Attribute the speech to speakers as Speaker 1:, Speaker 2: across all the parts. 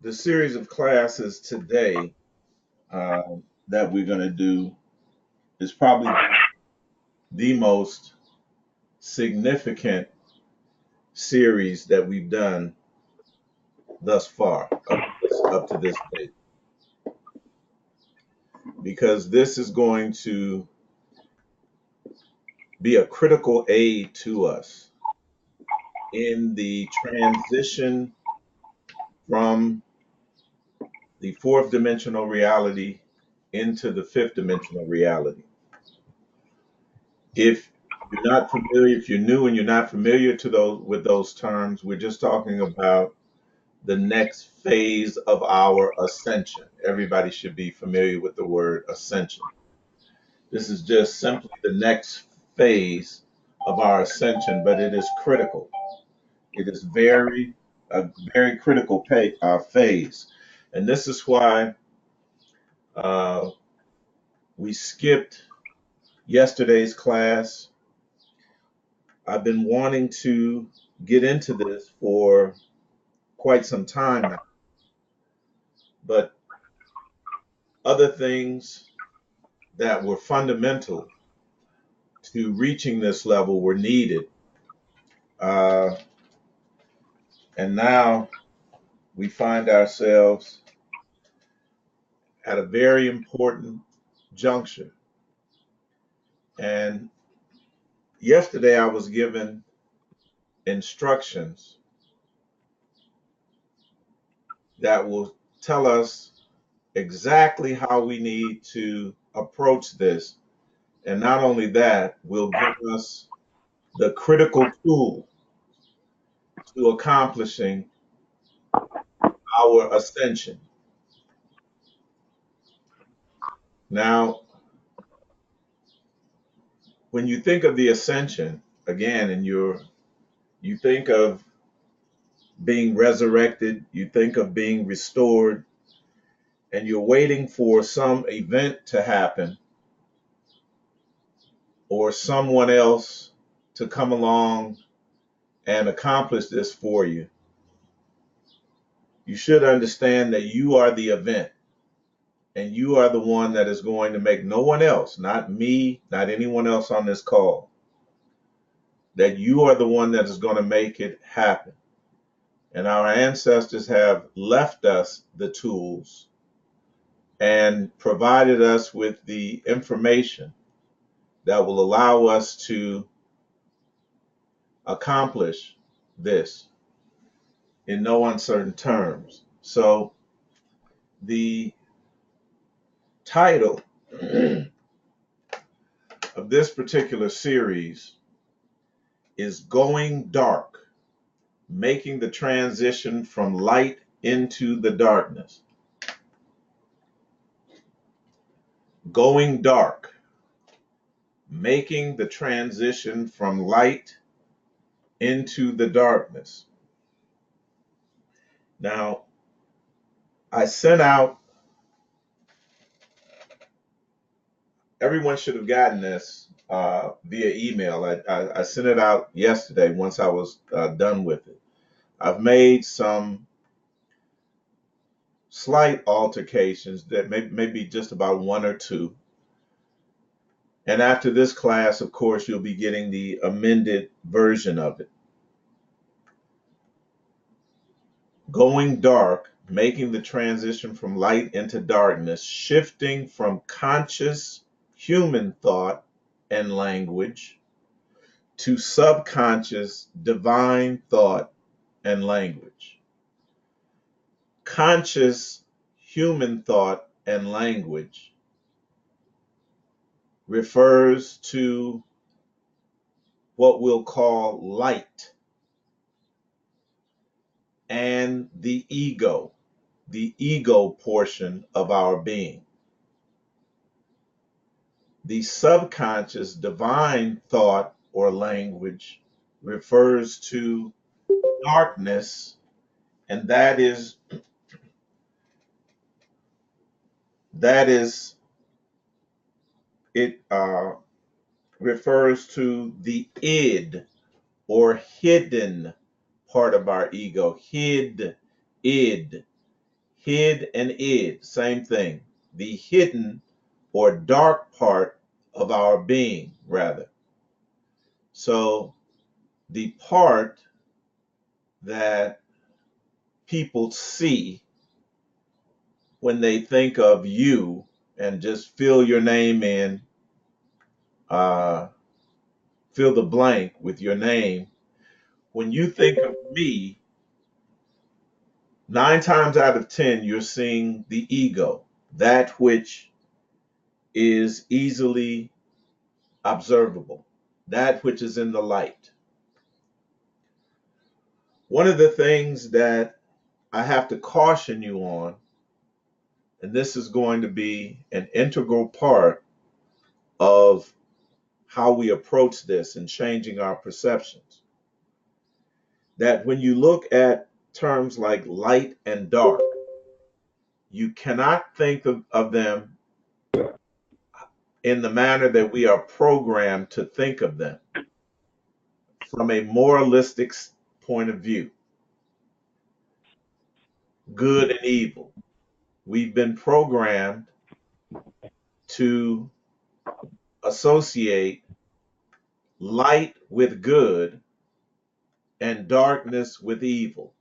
Speaker 1: The series of classes today uh, that we're going to do is probably the most significant series that we've done thus far, up to this date, because this is going to be a critical aid to us in the transition from the fourth dimensional reality into the fifth dimensional reality. If you're not familiar, if you're new and you're not familiar to those with those terms, we're just talking about the next phase of our ascension. Everybody should be familiar with the word ascension. This is just simply the next phase of our ascension, but it is critical. It is a very critical phase, and this is why uh, we skipped yesterday's class. I've been wanting to get into this for quite some time now, but other things that were fundamental to reaching this level were needed. Uh, and now we find ourselves at a very important juncture. And yesterday I was given instructions that will tell us exactly how we need to approach this. And not only that, will give us the critical tool to accomplishing our ascension. Now, when you think of the ascension, again, and you think of being resurrected, you think of being restored, and you're waiting for some event to happen or someone else to come along and accomplish this for you, you should understand that you are the event and you are the one that is going to make no one else, not me, not anyone else on this call, that you are the one that is going to make it happen. And our ancestors have left us the tools and provided us with the information that will allow us to accomplish this in no uncertain terms. So the title of this particular series is Going Dark, Making the Transition from Light into the Darkness. Going Dark, Making the Transition from Light into the Darkness. Now, I sent out, everyone should have gotten this via email. I sent it out yesterday once I was done with it. I've made some slight altercations that may be just about one or two. And after this class, of course, you'll be getting the amended version of it. Going dark, making the transition from light into darkness, shifting from conscious human thought and language to subconscious divine thought and language. Conscious human thought and language refers to what we'll call light and the ego portion of our being. The subconscious divine thought or language refers to darkness, and that is it refers to the id or hidden part of our ego. Id. Hid and id, same thing. The hidden or dark part of our being, rather. So the part that people see when they think of you and just fill your name in, uh, fill the blank with your name. When you think of me, 9 times out of 10, you're seeing the ego, that which is easily observable, that which is in the light. One of the things that I have to caution you on, and this is going to be an integral part of how we approach this and changing our perceptions, that when you look at terms like light and dark, you cannot think of them in the manner that we are programmed to think of them from a moralistic point of view, good and evil. We've been programmed to associate light with good and darkness with evil.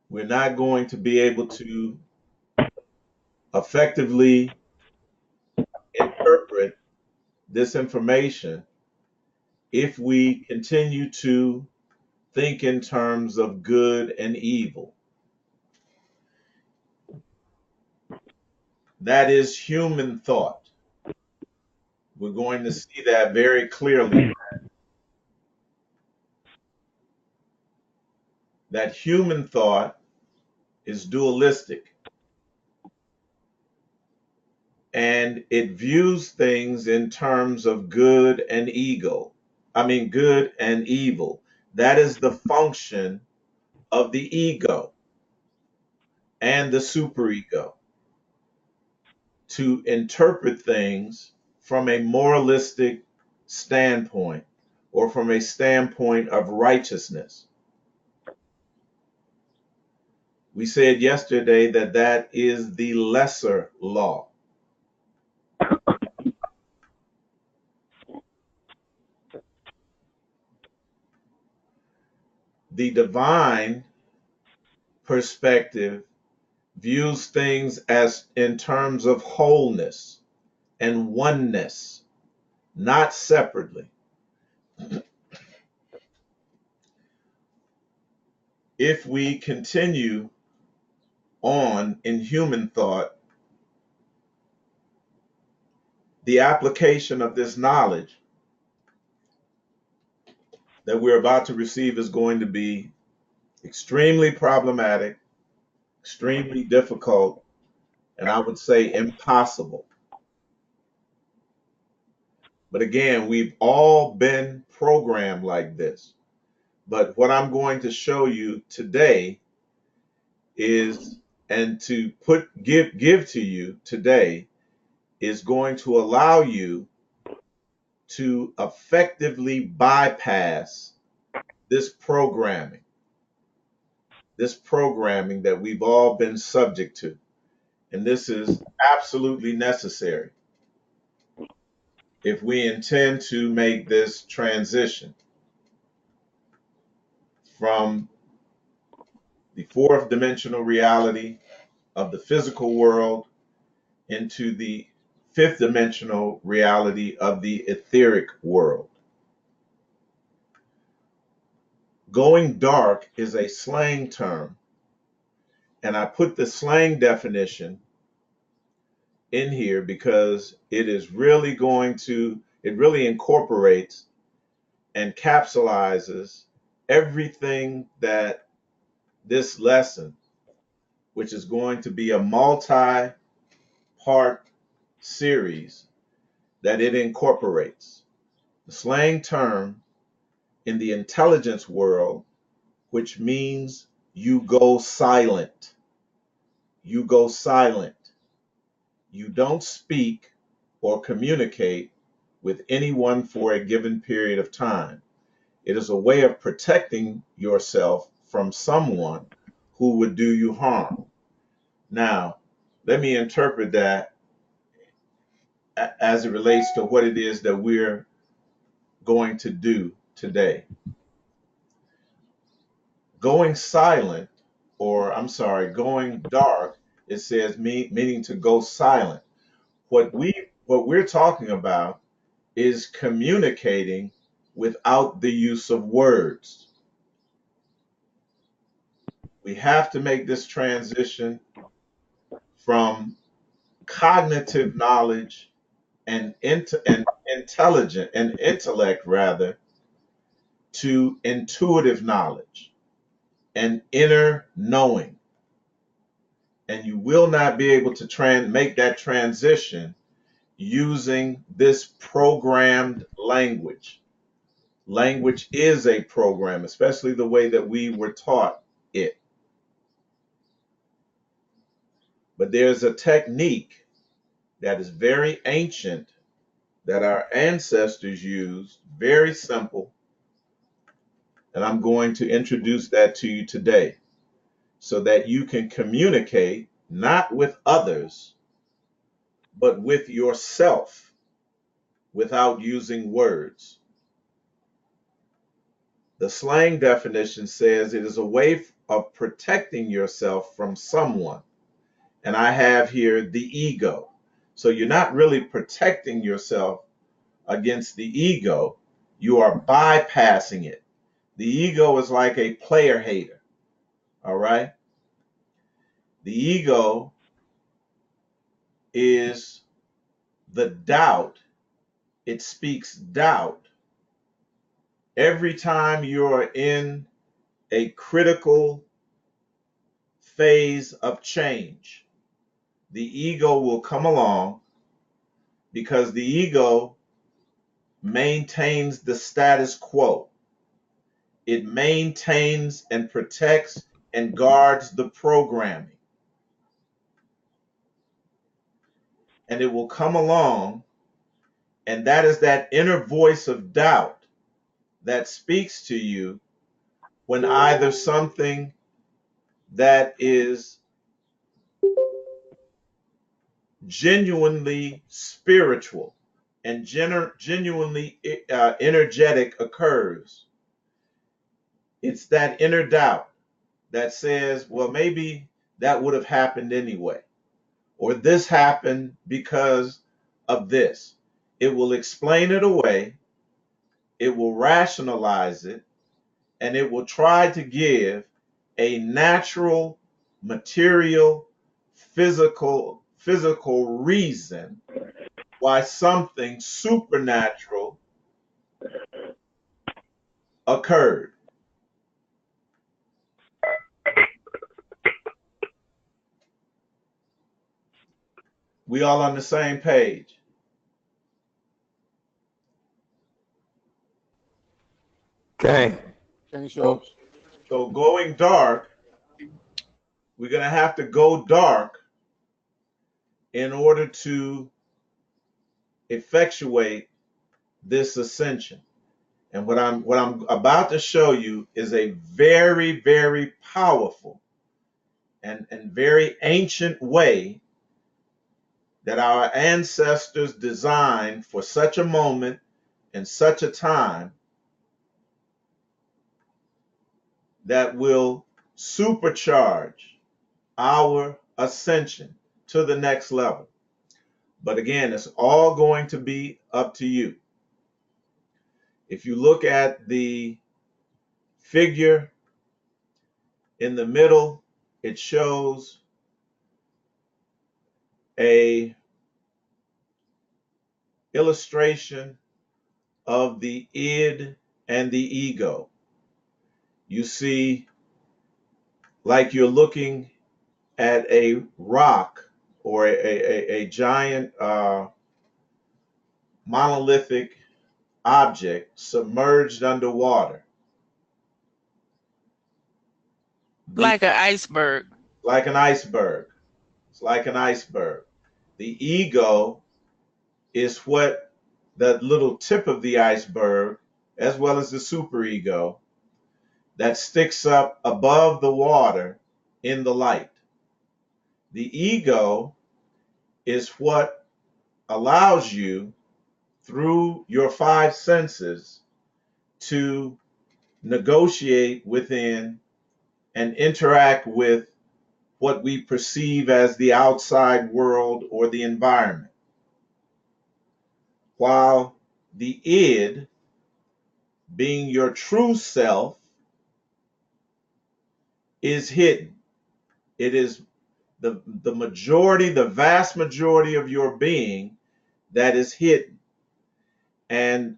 Speaker 1: We're not going to be able to effectively interpret this information if we continue to think in terms of good and evil. That is human thought. We're going to see that very clearly. That human thought is dualistic and it views things in terms of good and ego. Good and evil. That is the function of the ego and the superego, to interpret things from a moralistic standpoint or from a standpoint of righteousness. We said yesterday that that is the lesser law. The divine perspective views things as in terms of wholeness and oneness, not separately. If we continue on in human thought, the application of this knowledge that we're about to receive is going to be extremely problematic, extremely difficult, and I would say impossible. But again, we've all been programmed like this. But what I'm going to show you today is, and to give to you today, is going to allow you to effectively bypass this programming that we've all been subject to. And this is absolutely necessary if we intend to make this transition from the fourth dimensional reality of the physical world into the fifth dimensional reality of the etheric world. Going dark is a slang term, and I put the slang definition in here because it really incorporates and capsulizes everything that this lesson, which is going to be a multi-part series, that it incorporates. The slang term in the intelligence world, which means you go silent. You go silent. You don't speak or communicate with anyone for a given period of time. It is a way of protecting yourself from someone who would do you harm. Now, let me interpret that as it relates to what it is that we're going to do today. Going silent, or I'm sorry, going dark, it says meaning to go silent. What we're talking about is communicating without the use of words. We have to make this transition from cognitive knowledge and intelligent and intellect rather to intuitive knowledge and inner knowing. And you will not be able to make that transition using this programmed language. Language is a program, especially the way that we were taught it. But there's a technique that is very ancient that our ancestors used, very simple, and I'm going to introduce that to you today so that you can communicate not with others, but with yourself without using words. The slang definition says it is a way of protecting yourself from someone. And I have here the ego. So you're not really protecting yourself against the ego, you are bypassing it. The ego is like a player hater, all right? The ego is the doubt, it speaks doubt every time you're in a critical phase of change. The ego will come along because the ego maintains the status quo. It maintains and protects and guards the programming. And it will come along, and that is that inner voice of doubt that speaks to you when either something that is genuinely spiritual and genuinely energetic occurs. It's that inner doubt that says, well, maybe that would have happened anyway, or this happened because of this. It will explain it away, it will rationalize it, and it will try to give a natural, material, physical reason why something supernatural occurred. We all on the same page.
Speaker 2: Okay.
Speaker 3: Okay,
Speaker 1: So,
Speaker 3: so
Speaker 1: so going dark, we're going to have to go dark in order to effectuate this ascension. And what I'm about to show you is a very, very powerful and very ancient way that our ancestors designed for such a moment and such a time that will supercharge our ascension to the next level. But again, it's all going to be up to you. If you look at the figure in the middle, it shows a illustration of the id and the ego. You see, like you're looking at a rock or a giant monolithic object submerged underwater. The
Speaker 4: Like an iceberg.
Speaker 1: like an iceberg. It's like an iceberg. The ego is what that little tip of the iceberg, as well as the superego, that sticks up above the water in the light. The ego is what allows you, through your five senses, to negotiate within and interact with what we perceive as the outside world or the environment. While the id, being your true self, is hidden. It is the majority, the vast majority of your being that is hidden. And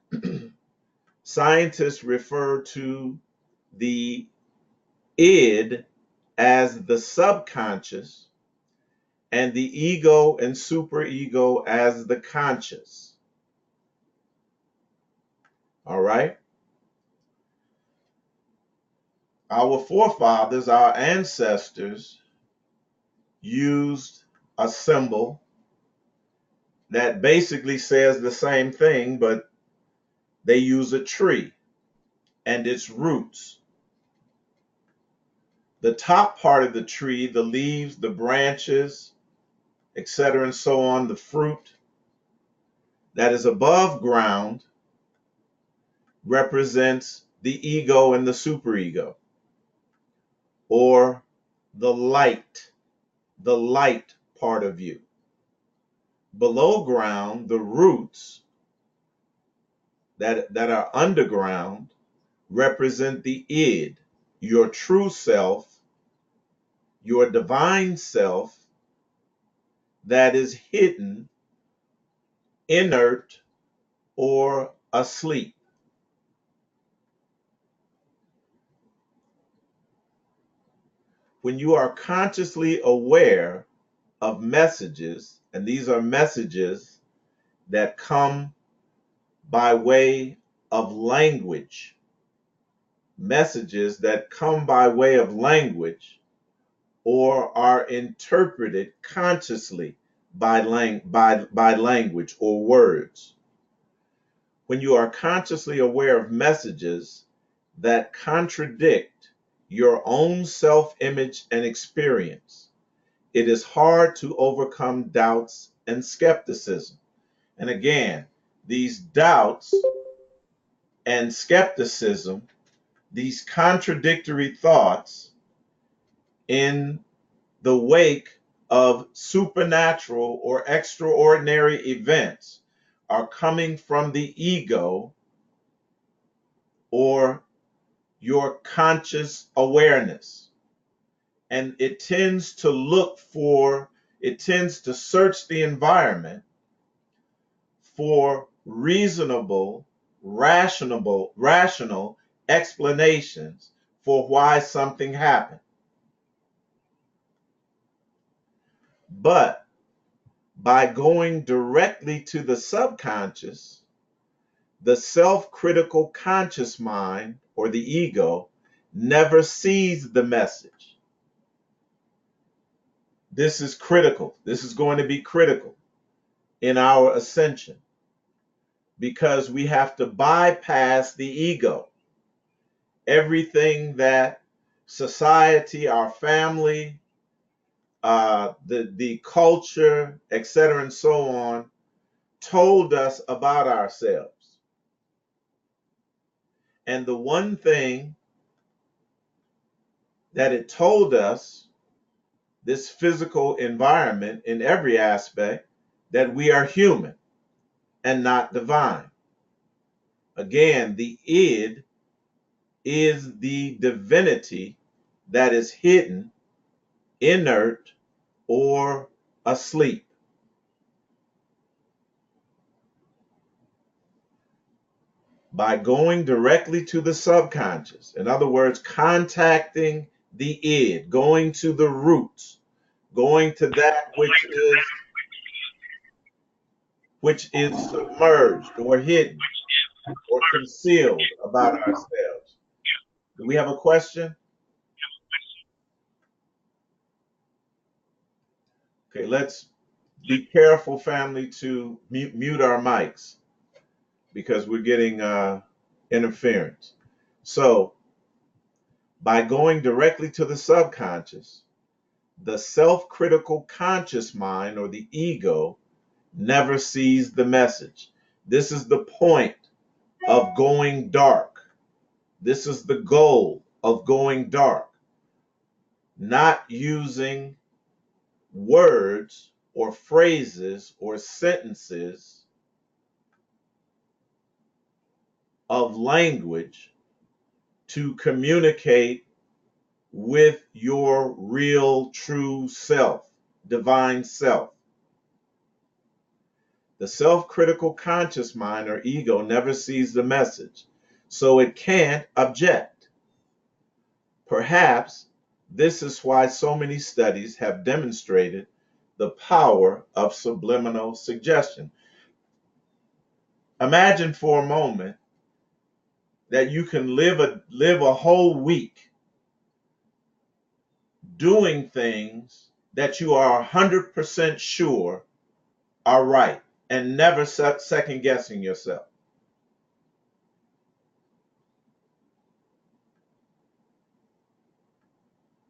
Speaker 1: scientists refer to the id as the subconscious and the ego and superego as the conscious. All right? Our forefathers, our ancestors, used a symbol that basically says the same thing, but they use a tree and its roots. The top part of the tree, the leaves, the branches, etc., and so on, the fruit that is above ground represents the ego and the superego, or the light part of you. Below ground, the roots that are underground represent the id, your true self, your divine self that is hidden, inert, or asleep. When you are consciously aware of messages, and these are messages that come by way of language, messages that come by way of language or are interpreted consciously by language or words. When you are consciously aware of messages that contradict your own self-image and experience, it is hard to overcome doubts and skepticism. And again, these doubts and skepticism, these contradictory thoughts in the wake of supernatural or extraordinary events, are coming from the ego or your conscious awareness. And it tends to search the environment for rational explanations for why something happened. But by going directly to the subconscious, the self-critical conscious mind, or the ego, never sees the message. This is critical. This is going to be critical in our ascension, because we have to bypass the ego. Everything that society, our family, the culture, etc., and so on, told us about ourselves. And the one thing that it told us, this physical environment in every aspect, that we are human and not divine. Again, the id is the divinity that is hidden, inert, or asleep. By going directly to the subconscious, in other words, contacting the id, going to the roots, going to that which is submerged or hidden or concealed about ourselves. Do we have a question? Okay, let's be careful, family, to mute our mics because we're getting interference. So, by going directly to the subconscious, The self-critical conscious mind, or the ego, never sees the message. This is the point of going dark. This is the goal of going dark. Not using words or phrases or sentences of language to communicate with your real, true self, divine self. The self-critical conscious mind, or ego, never sees the message, so it can't object. Perhaps this is why so many studies have demonstrated the power of subliminal suggestion. Imagine for a moment that you can live a whole week doing things that you are 100% sure are right, and never second guessing yourself.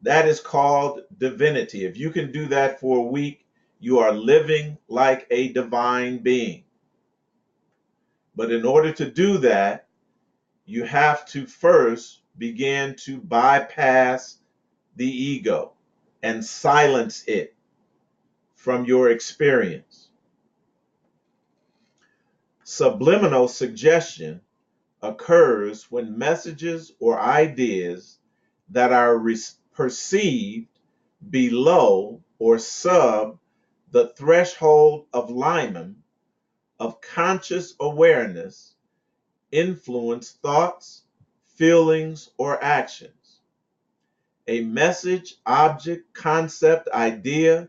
Speaker 1: That is called divinity. If you can do that for a week, you are living like a divine being. But in order to do that, you have to first begin to bypass the ego and silence it from your experience. Subliminal suggestion occurs when messages or ideas that are perceived below or sub the threshold of Lyman of conscious awareness influence thoughts, feelings, or actions. A message, object, concept, idea,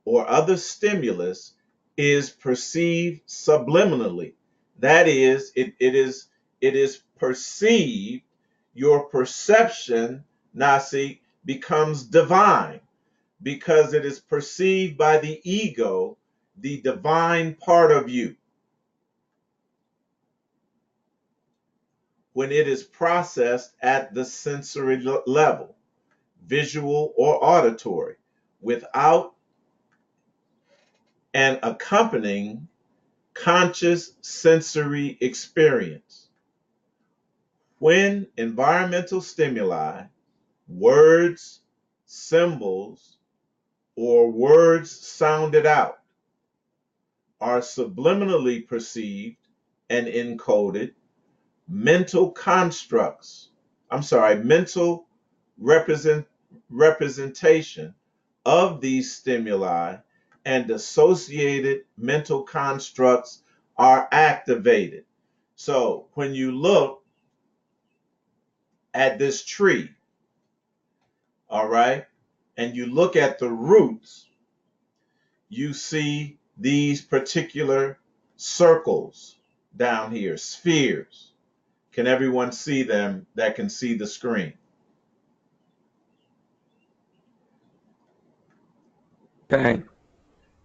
Speaker 1: or other stimulus is perceived subliminally. That is, it is perceived, your perception, Nasi, becomes divine because it is perceived by the ego, the divine part of you. When it is processed at the sensory level, visual or auditory, without an accompanying conscious sensory experience. When environmental stimuli, words, symbols, or words sounded out are subliminally perceived and encoded, mental constructs, mental representation of these stimuli and associated mental constructs are activated. So when you look at this tree, all right, and you look at the roots, you see these particular circles down here, spheres. Can everyone see them that can see the screen?
Speaker 2: Okay.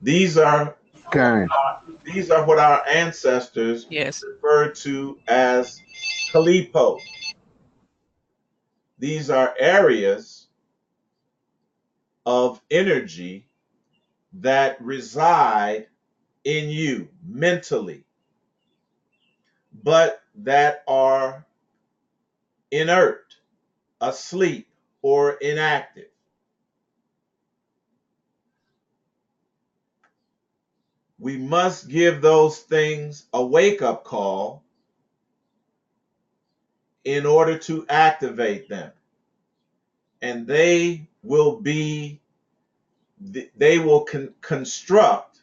Speaker 1: These are
Speaker 3: Okay.
Speaker 1: these are what our ancestors
Speaker 4: Yes.
Speaker 1: referred to as Kalipo. These are areas of energy that reside in you mentally, but that are inert, asleep, or inactive. We must give those things a wake-up call in order to activate them. And they will construct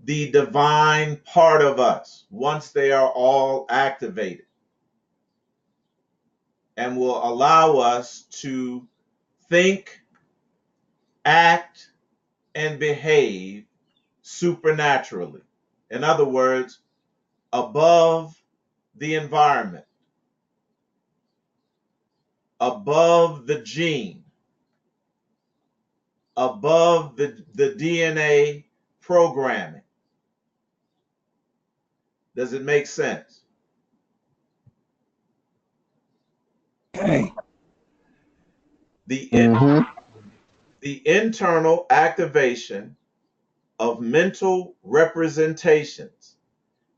Speaker 1: the divine part of us once they are all activated, and will allow us to think, act, and behave supernaturally. In other words, above the environment, above the gene, above the DNA programming. Does it make sense?
Speaker 2: Okay.
Speaker 1: The
Speaker 3: Mm-hmm.
Speaker 1: The internal activation of mental representations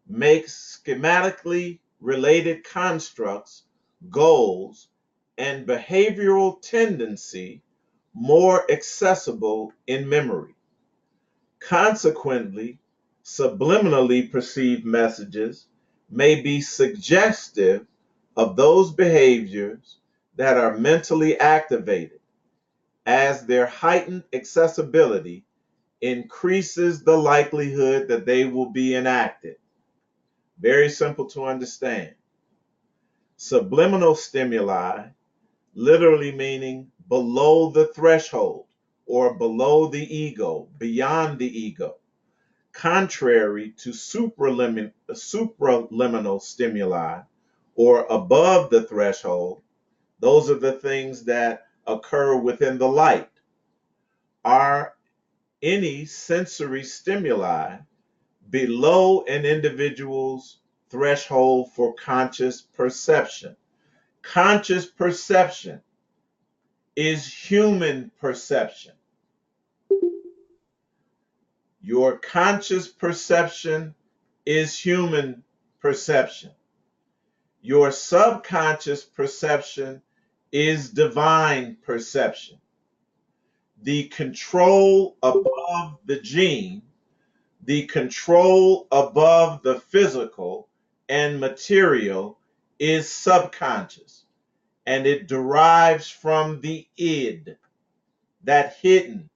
Speaker 1: makes schematically related constructs, goals, and behavioral tendency more accessible in memory. Consequently, subliminally perceived messages may be suggestive of those behaviors that are mentally activated, as their heightened accessibility increases the likelihood that they will be enacted. Very simple to understand. Subliminal stimuli, literally meaning below the threshold or below the ego, beyond the ego, contrary to supraliminal stimuli or above the threshold. Those are the things that occur within the light. Are any sensory stimuli below an individual's threshold for conscious perception? Conscious perception is human perception. Your conscious perception is human perception. Your subconscious perception is divine perception. The control above the gene, the control above the physical and material is subconscious, and it derives from the id, that hidden,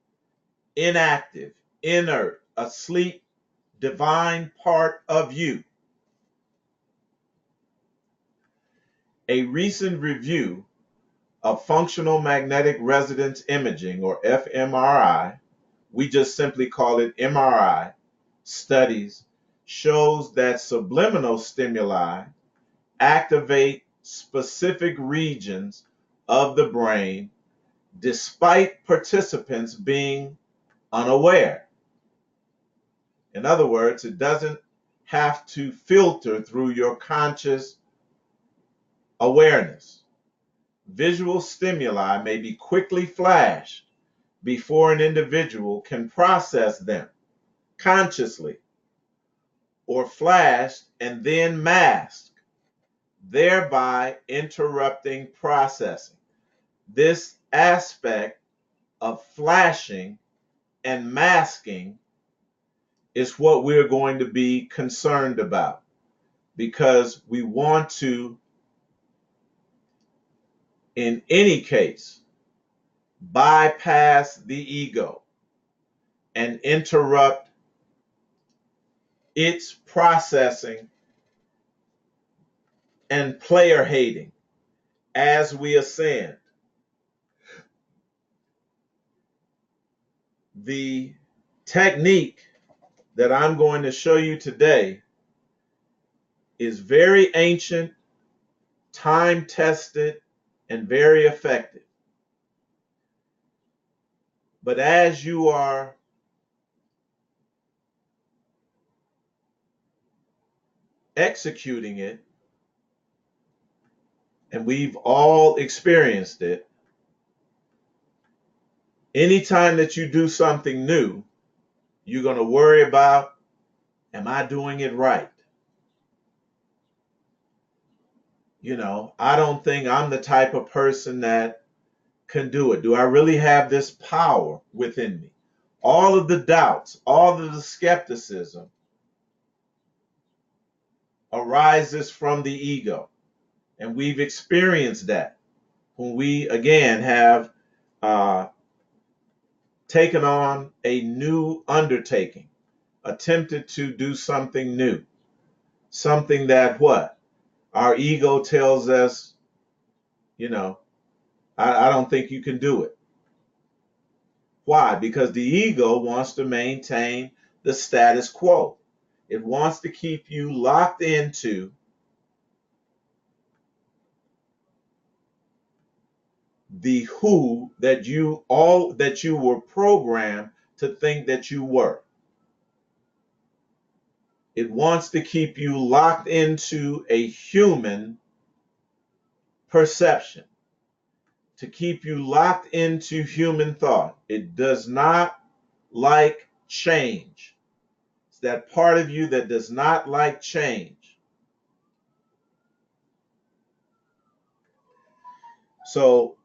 Speaker 1: inactive, inert, asleep, divine part of you. A recent review of functional magnetic resonance imaging, or fMRI, we just simply call it MRI, studies shows that subliminal stimuli activate specific regions of the brain despite participants being unaware. In other words, it doesn't have to filter through your conscious awareness. Visual stimuli may be quickly flashed before an individual can process them consciously, or flashed and then masked, thereby interrupting processing. This aspect of flashing and masking is what we're going to be concerned about, because we want to, in any case, bypass the ego and interrupt its processing and player hating as we ascend. The technique that I'm going to show you today is very ancient, time tested, and very effective. But as you are executing it, and we've all experienced it, anytime that you do something new, you're going to worry about, am I doing it right? I don't think I'm the type of person that can do it. Do I really have this power within me? All of the doubts, all of the skepticism arises from the ego. And we've experienced that when we, again, have uh, taken on a new undertaking, attempted to do something new, something that what? Our ego tells us, you know, I don't think you can do it. Why? Because the ego wants to maintain the status quo. It wants to keep you locked into the who that you were programmed to think that you were. It wants to keep you locked into a human perception. to keep you locked into human thought. It does not like change. It's that part of you that does not like change. So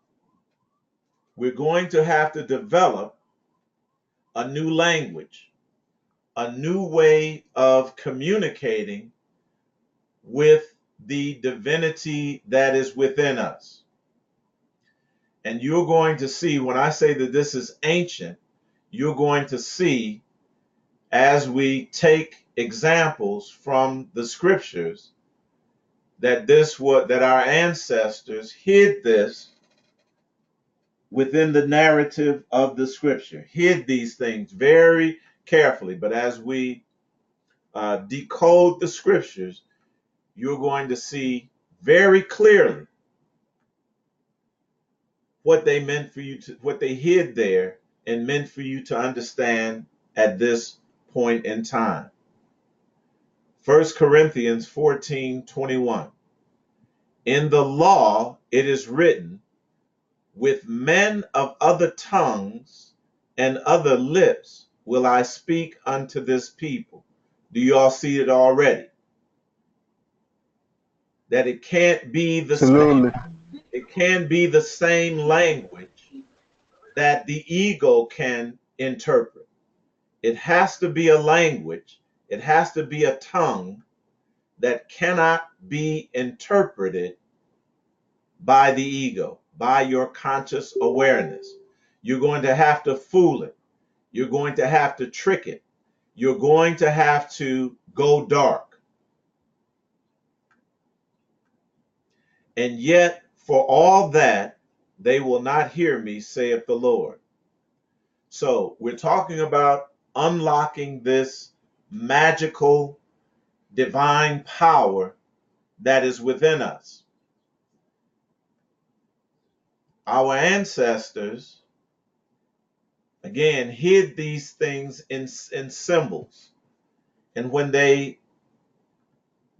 Speaker 1: we're going to have to develop a new language, a new way of communicating with the divinity that is within us. And you're going to see, when I say that this is ancient, you're going to see as we take examples from the scriptures that that our ancestors hid this within the narrative of the scripture, hid these things very carefully. But as we decode the scriptures, you're going to see very clearly what they meant for you to, what they hid there and meant for you to understand at this point in time. 1 Corinthians 14:21. In the law it is written, with men of other tongues and other lips will I speak unto this people. Do you all see it already? That it can't be the same,
Speaker 2: Absolutely.
Speaker 1: it can be the same language that the ego can interpret. It has to be a language, it has to be a tongue that cannot be interpreted by the ego, by your conscious awareness. You're going to have to fool it. You're going to have to trick it. You're going to have to go dark. And yet, for all that, they will not hear me, saith the Lord. So, we're talking about unlocking this magical divine power that is within us. Our ancestors, again, hid these things in symbols. And when they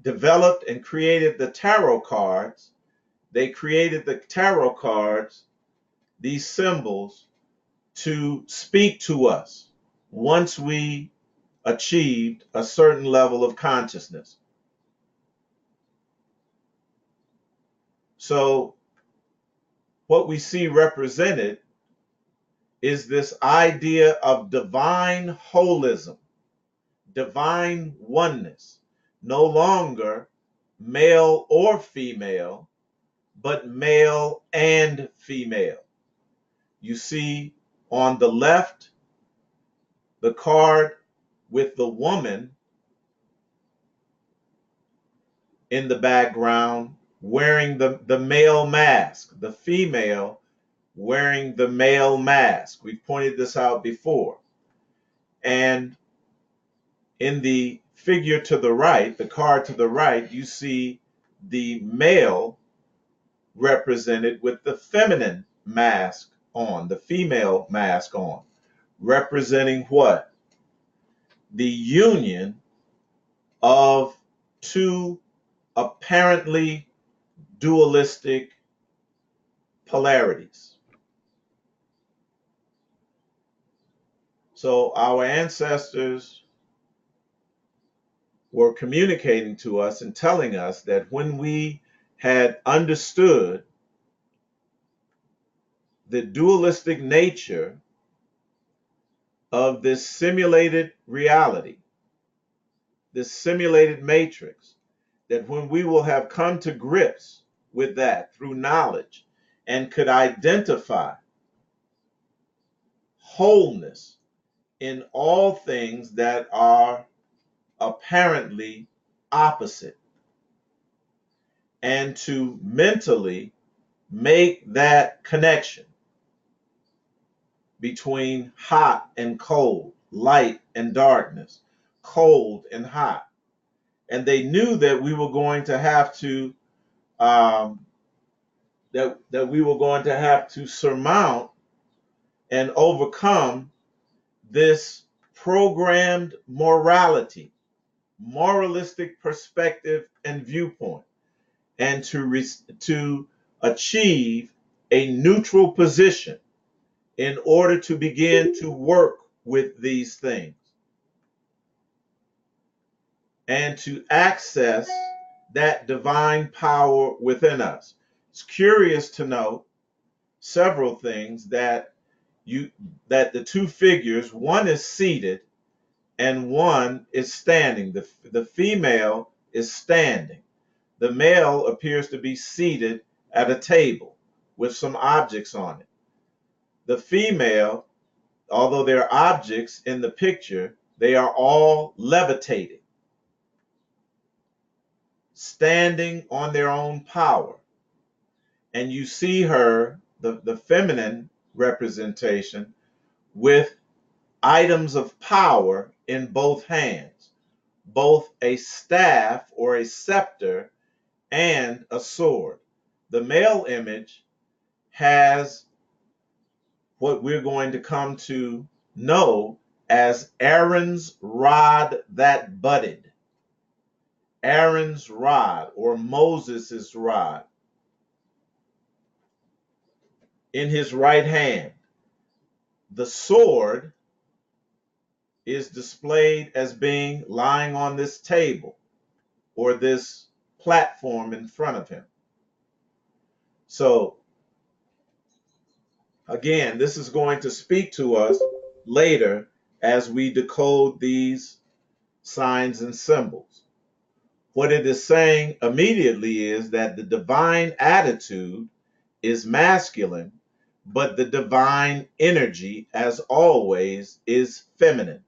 Speaker 1: developed and created the tarot cards, they created the tarot cards, these symbols, to speak to us once we achieved a certain level of consciousness. So, what we see represented is this idea of divine holism, divine oneness, no longer male or female, but male and female. You see on the left the card with the woman in the background wearing the male mask, the female wearing the male mask. We've pointed this out before. And in the figure to the right, the card to the right, you see the male represented with the feminine mask on, the female mask on, representing what? The union of two apparently dualistic polarities. So our ancestors were communicating to us and telling us that when we had understood the dualistic nature of this simulated reality, this simulated matrix, that when we will have come to grips with that through knowledge and could identify wholeness in all things that are apparently opposite, and to mentally make that connection between hot and cold, light and darkness, cold and hot. And they knew that we were going to have to that we were going to have to surmount and overcome this programmed morality, moralistic perspective and viewpoint, and to achieve a neutral position in order to begin to work with these things and to access that divine power within us. It's curious to note several things you that the two figures, one is seated and one is standing. The female is standing. The male appears to be seated at a table with some objects on it. The female, although there are objects in the picture, they are all levitating, standing on their own power. And you see her, the feminine representation, with items of power in both hands, both a staff or a scepter and a sword. The male image has what we're going to come to know as Aaron's rod that budded. Aaron's rod or Moses' rod in his right hand. The sword is displayed as being lying on this table or this platform in front of him. So again, this is going to speak to us later as we decode these signs and symbols. What it is saying immediately is that the divine attitude is masculine, but the divine energy, as always, is feminine.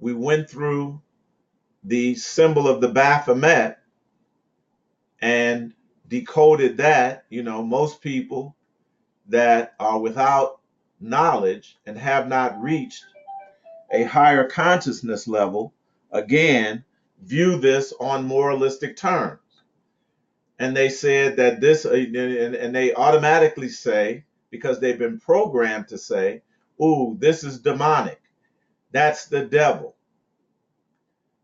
Speaker 1: We went through the symbol of the Baphomet and decoded that. Most people that are without knowledge and have not reached a higher consciousness level, again, view this on moralistic terms. And they said that this, and they automatically say, because they've been programmed to say, ooh, this is demonic. That's the devil.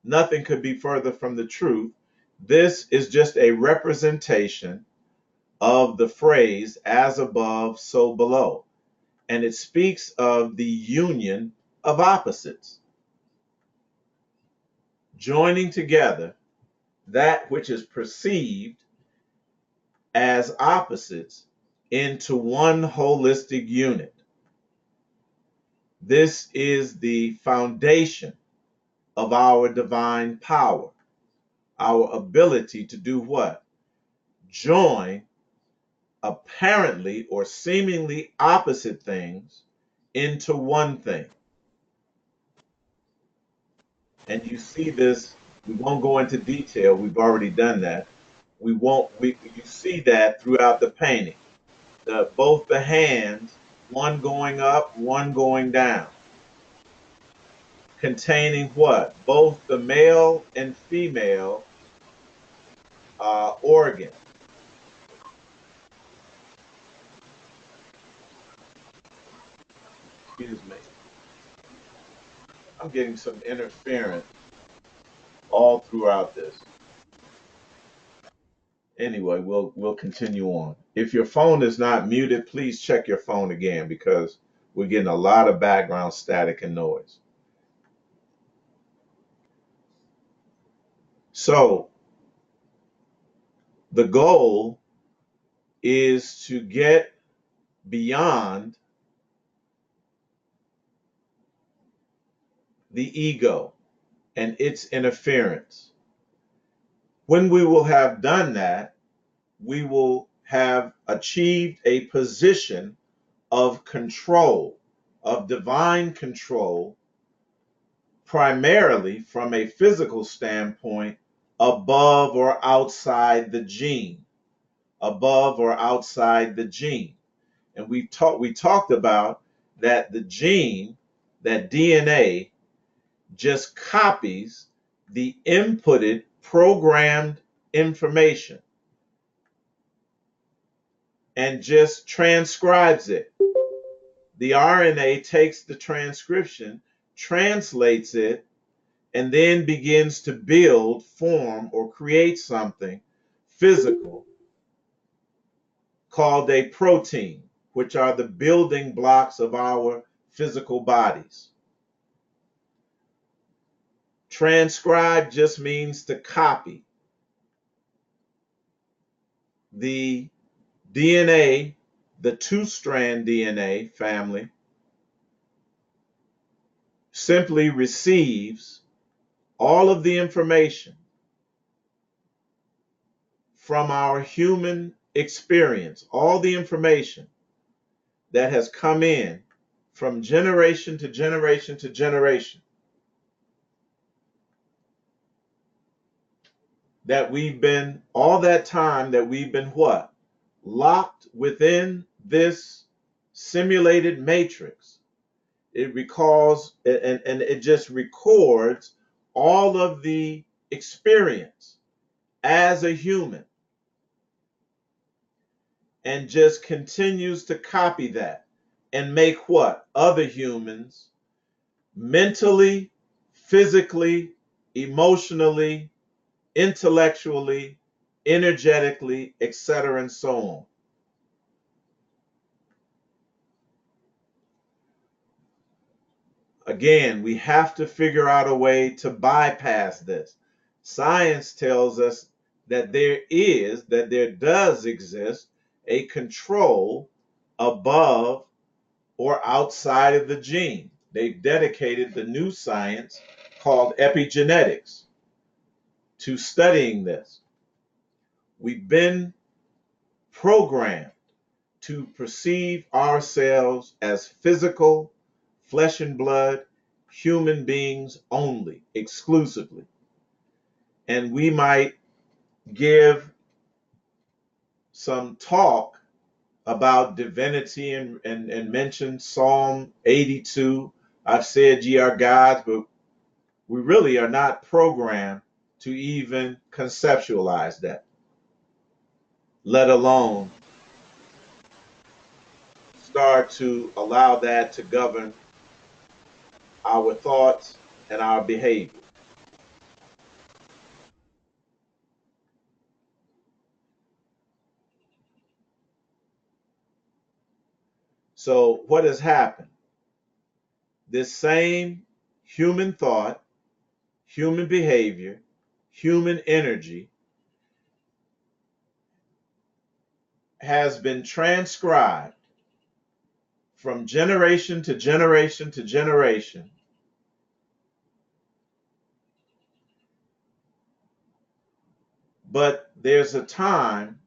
Speaker 1: Nothing could be further from the truth. This is just a representation of the phrase, as above, so below. And it speaks of the union of opposites, joining together that which is perceived as opposites into one holistic unit. This is the foundation of our divine power, our ability to do what? Join apparently or seemingly opposite things into one thing. And you see this, we won't go into detail, we've already done that. You see that throughout the painting. Both the hands, one going up, one going down, containing what? Both the male and female organ. Excuse me. I'm getting some interference all throughout this. Anyway, we'll continue on. If your phone is not muted, please check your phone again because we're getting a lot of background static and noise. So the goal is to get beyond the ego and its interference. When we will have done that, we will have achieved a position of control, of divine control, primarily from a physical standpoint, above or outside the gene, above or outside the gene. And we talked about that the gene, that DNA, just copies the inputted programmed information and just transcribes it. The RNA takes the transcription, translates it, and then begins to build, form, or create something physical called a protein, which are the building blocks of our physical bodies. Transcribe just means to copy. The DNA, the two-strand DNA family, simply receives all of the information from our human experience, all the information that has come in from generation to generation to generation, that we've been, all that time that we've been what? Locked within this simulated matrix. It recalls and it just records all of the experience as a human and just continues to copy that and make what? Other humans mentally, physically, emotionally, intellectually, energetically, etc., and so on. Again, we have to figure out a way to bypass this. Science tells us that there does exist a control above or outside of the gene. They've dedicated the new science called epigenetics to studying this. We've been programmed to perceive ourselves as physical, flesh and blood, human beings only, exclusively. And we might give some talk about divinity and mention Psalm 82. I've said ye are gods, but we really are not programmed to even conceptualize that, let alone start to allow that to govern our thoughts and our behavior. So, what has happened? This same human thought, human behavior, human energy has been transcribed from generation to generation to generation, but there's a time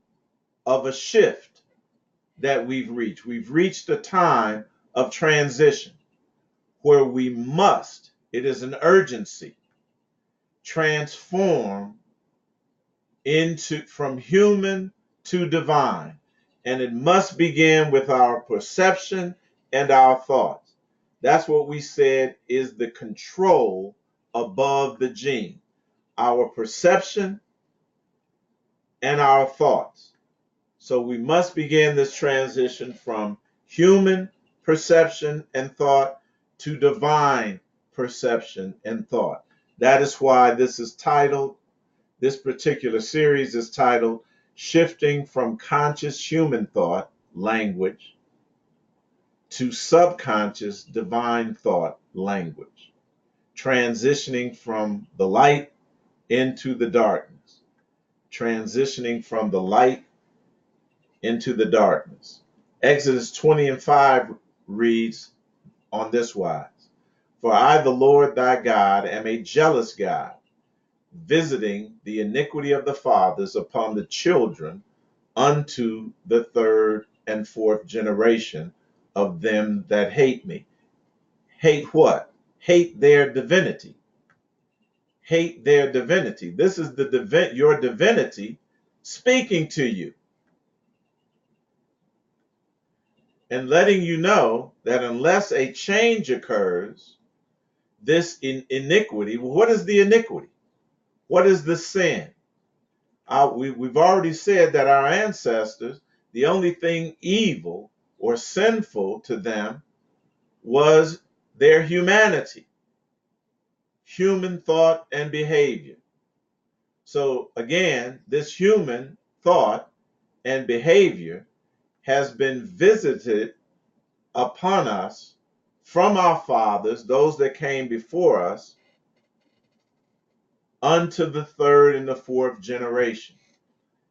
Speaker 1: of a shift that we've reached. We've reached a time of transition where we must, it is an urgency, transform into from human to divine. And it must begin with our perception and our thoughts. That's what we said is the control above the gene, our perception and our thoughts. So we must begin this transition from human perception and thought to divine perception and thought. That is why this particular series is titled Shifting from Conscious Human Thought, Language, to Subconscious Divine Thought, Language. Transitioning from the light into the darkness. Transitioning from the light into the darkness. Exodus 20:5 reads on this wise: For I, the Lord thy God, am a jealous God, visiting the iniquity of the fathers upon the children unto the third and fourth generation of them that hate me. Hate what? Hate their divinity. Hate their divinity. This is your divinity speaking to you and letting you know that unless a change occurs, this iniquity, well, what is the iniquity? What is the sin? We've already said that our ancestors, the only thing evil or sinful to them was their humanity, human thought and behavior. So again, this human thought and behavior has been visited upon us from our fathers, those that came before us, unto the third and the fourth generation.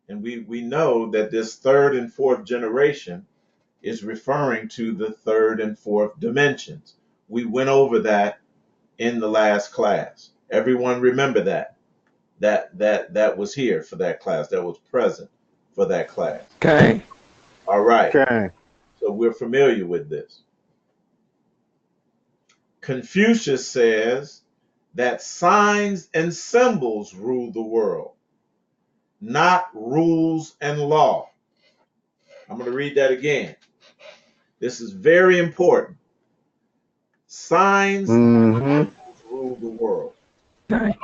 Speaker 1: And we know that this third and fourth generation is referring to the third and fourth dimensions. We went over that in the last class. Everyone remember that. That was here for that class, that was present for that class.
Speaker 2: Okay.
Speaker 1: All right.
Speaker 3: Okay.
Speaker 1: So we're familiar with this. Confucius says that signs and symbols rule the world, not rules and law. I'm going to read that again. This is very important. Signs and
Speaker 3: Mm-hmm.
Speaker 1: symbols rule the world,
Speaker 2: Okay.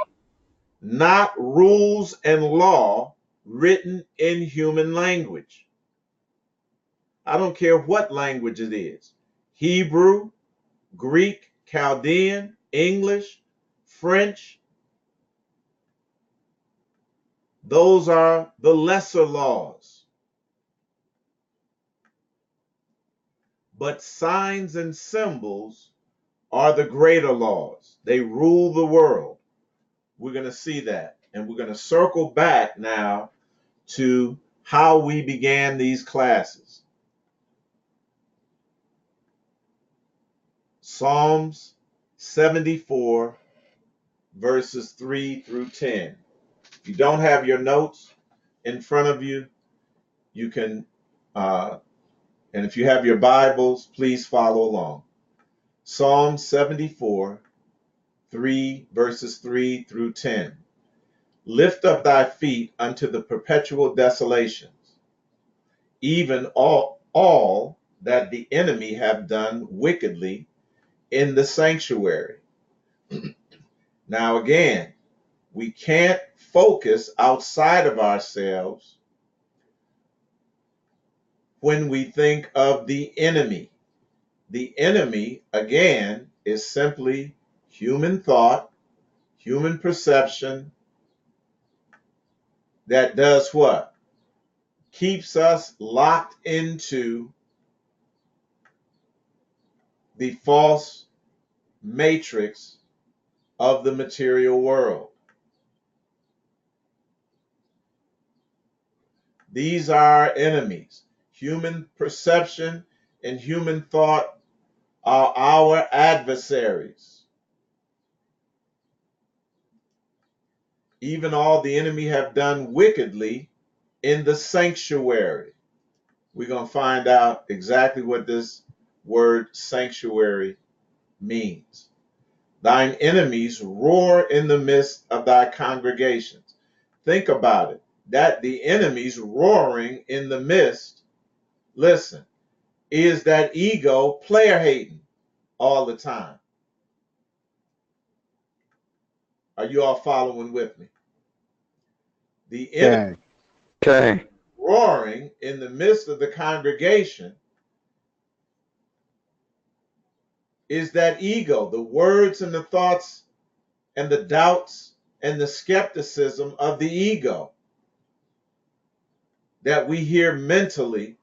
Speaker 1: not rules and law written in human language. I don't care what language it is. Hebrew, Greek, Chaldean, English, French. Those are the lesser laws. But signs and symbols are the greater laws. They rule the world. We're going to see that. And we're going to circle back now to how we began these classes. Psalms 74, verses 3 through 10. If you don't have your notes in front of you, you can, and if you have your Bibles, please follow along. Psalm 74, 3, verses 3 through 10. Lift up thy feet unto the perpetual desolations, even all that the enemy have done wickedly in the sanctuary. Now again, we can't focus outside of ourselves when we think of the enemy. The enemy, again, is simply human thought, human perception that does what? Keeps us locked into the false matrix of the material world. These are our enemies. Human perception and human thought are our adversaries. Even all the enemy have done wickedly in the sanctuary. We're going to find out exactly what this word sanctuary means. Thine enemies roar in the midst of thy congregations. Think about it. That the enemies roaring in the midst, listen, is that ego player hating all the time. Are you all following with me? The enemy
Speaker 3: Okay.
Speaker 2: Okay.
Speaker 1: roaring in the midst of the congregation is that ego, the words and the thoughts and the doubts and the skepticism of the ego that we hear mentally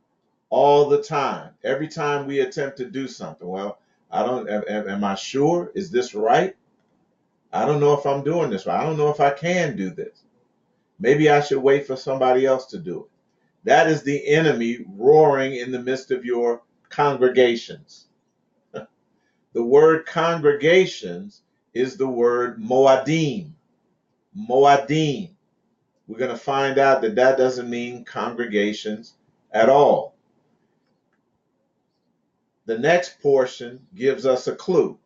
Speaker 1: all the time. Every time we attempt to do something, well, I don't, am I sure? Is this right? I don't know if I'm doing this right. I don't know if I can do this. Maybe I should wait for somebody else to do it. That is the enemy roaring in the midst of your congregations. The word congregations is the word moadim. Moadim. We're going to find out that that doesn't mean congregations at all. The next portion gives us a clue.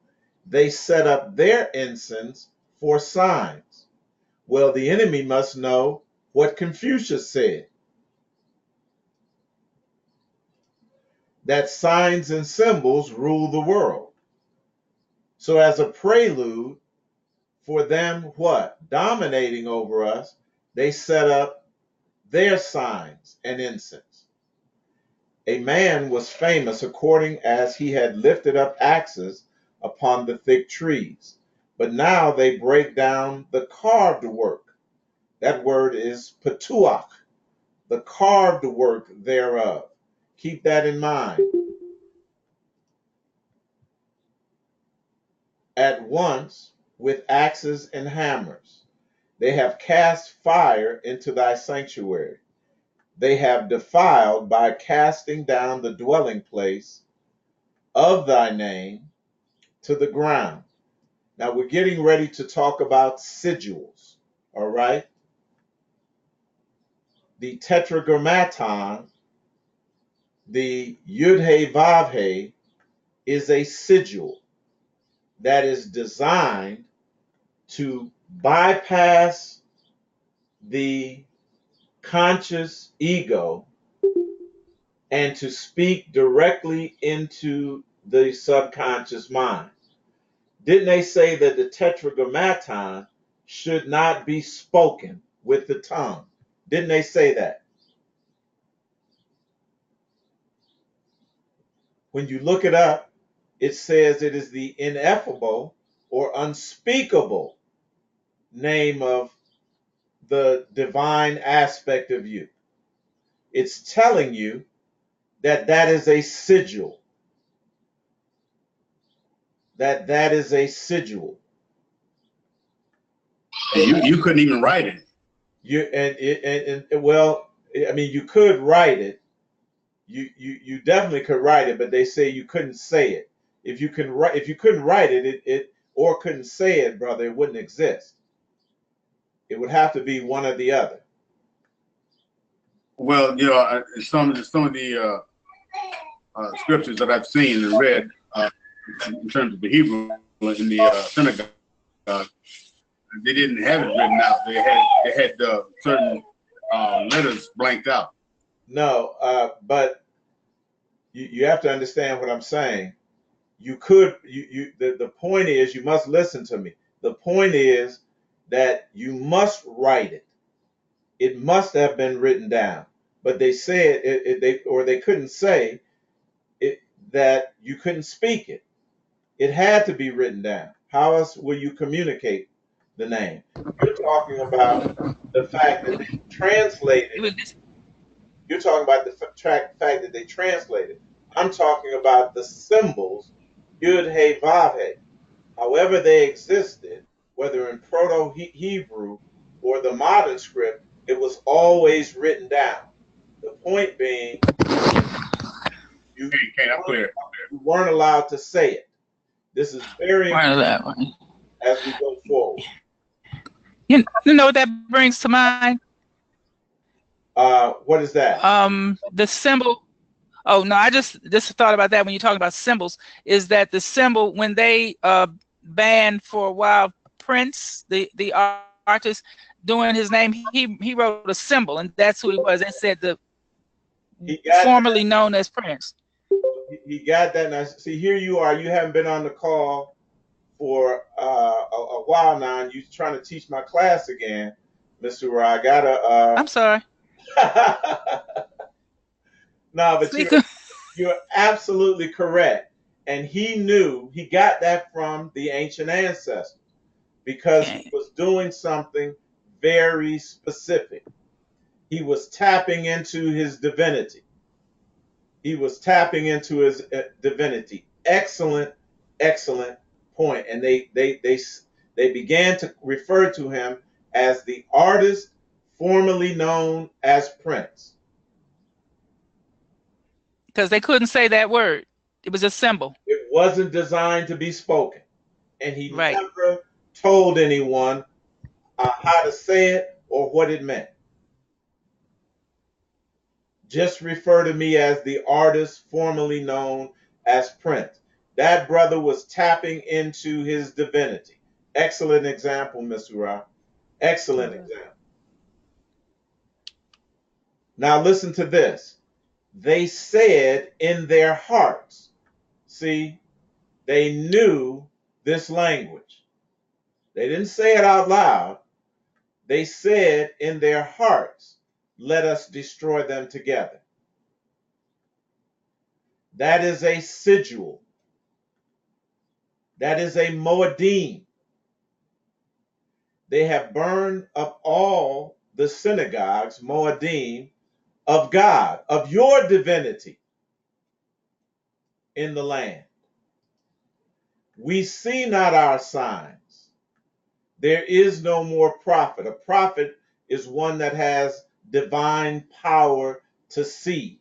Speaker 1: They set up their incense for signs. Well, the enemy must know what Confucius said, that signs and symbols rule the world. So as a prelude for them, what? Dominating over us, they set up their signs and incense. A man was famous according as he had lifted up axes upon the thick trees. But now they break down the carved work. That word is patuach, the carved work thereof. Keep that in mind. At once with axes and hammers. They have cast fire into thy sanctuary. They have defiled by casting down the dwelling place of thy name to the ground. Now we're getting ready to talk about sigils, all right? The tetragrammaton, the Yud He Vav He, is a sigil that is designed to bypass the conscious ego and to speak directly into the subconscious mind. Didn't they say that the tetragrammaton should not be spoken with the tongue? Didn't they say that? When you look it up, it says it is the ineffable or unspeakable name of the divine aspect of you. It's telling you that that is a sigil. That is a sigil.
Speaker 3: You couldn't even write it.
Speaker 1: Well, I mean, you could write it. You definitely could write it, but they say you couldn't say it. If you couldn't write it, or couldn't say it, brother, it wouldn't exist. It would have to be one or the other.
Speaker 3: Well, some of the scriptures that I've seen and read in terms of the Hebrew in the synagogue, they didn't have it written out. They had certain letters blanked out.
Speaker 1: No, but you have to understand what I'm saying. You could the point is you must listen to me. The point is that you must write it. It must have been written down. But they said they couldn't say it that you couldn't speak it. It had to be written down. How else will you communicate the name? You're talking about the fact that they translated. You're talking about the fact that they translated. I'm talking about the symbols, Yud He Vav He. However they existed, whether in Proto-Hebrew or the modern script, it was always written down. The point being, you weren't allowed to say it. This is very important as we go forward.
Speaker 4: You know what that brings to mind?
Speaker 1: What is that?
Speaker 4: The symbol. Oh no, I just thought about that when you're talking about symbols. Is that the symbol when they banned for a while Prince, the artist, doing his name, he wrote a symbol, and that's who he was. And said formerly known as Prince.
Speaker 1: He got that. Now, see, here you are. You haven't been on the call for a while now, and you're trying to teach my class again, Mr. Ra. I gotta.
Speaker 4: I'm sorry.
Speaker 1: No, but you're absolutely correct. And he got that from the ancient ancestors because he was doing something very specific. He was tapping into his divinity. Excellent, excellent point. And they began to refer to him as the artist formerly known as Prince.
Speaker 4: Because they couldn't say that word. It was a symbol.
Speaker 1: It wasn't designed to be spoken. And he never told anyone how to say it or what it meant. Just refer to me as the artist formerly known as Prince. That brother was tapping into his divinity. Excellent example, Mr. Ra. Excellent example. Now listen to this. They said in their hearts. See, they knew this language. They didn't say it out loud. They said in their hearts, let us destroy them together. That is a sigil. That is a moedim. They have burned up all the synagogues, moedim, of God, of your divinity. in the land. We see not our signs. There is no more prophet. A prophet is one that has divine power to see.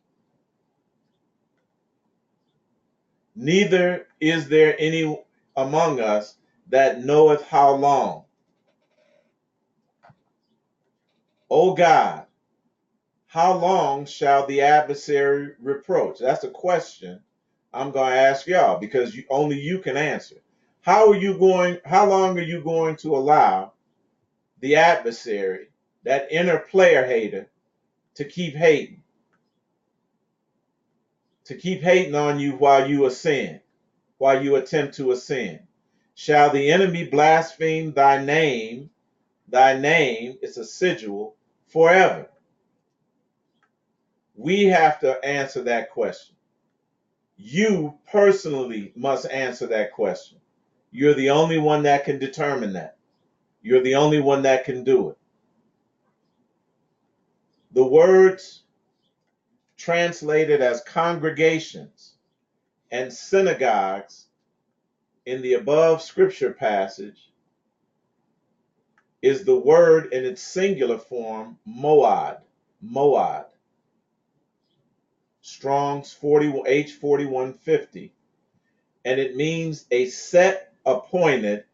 Speaker 1: Neither is there any among us that knoweth how long. O God, how long shall the adversary reproach? That's a question I'm going to ask y'all, because only you can answer. How long are you going to allow the adversary, that inner player hater, to keep hating on you while you ascend, while you attempt to ascend? Shall the enemy blaspheme thy name? Thy name is a sigil forever. We have to answer that question. You personally must answer that question. You're the only one that can determine that. You're the only one that can do it. The words translated as congregations and synagogues in the above scripture passage is the word in its singular form, moad. Moad. Strong's H4150. And it means a set, appointed,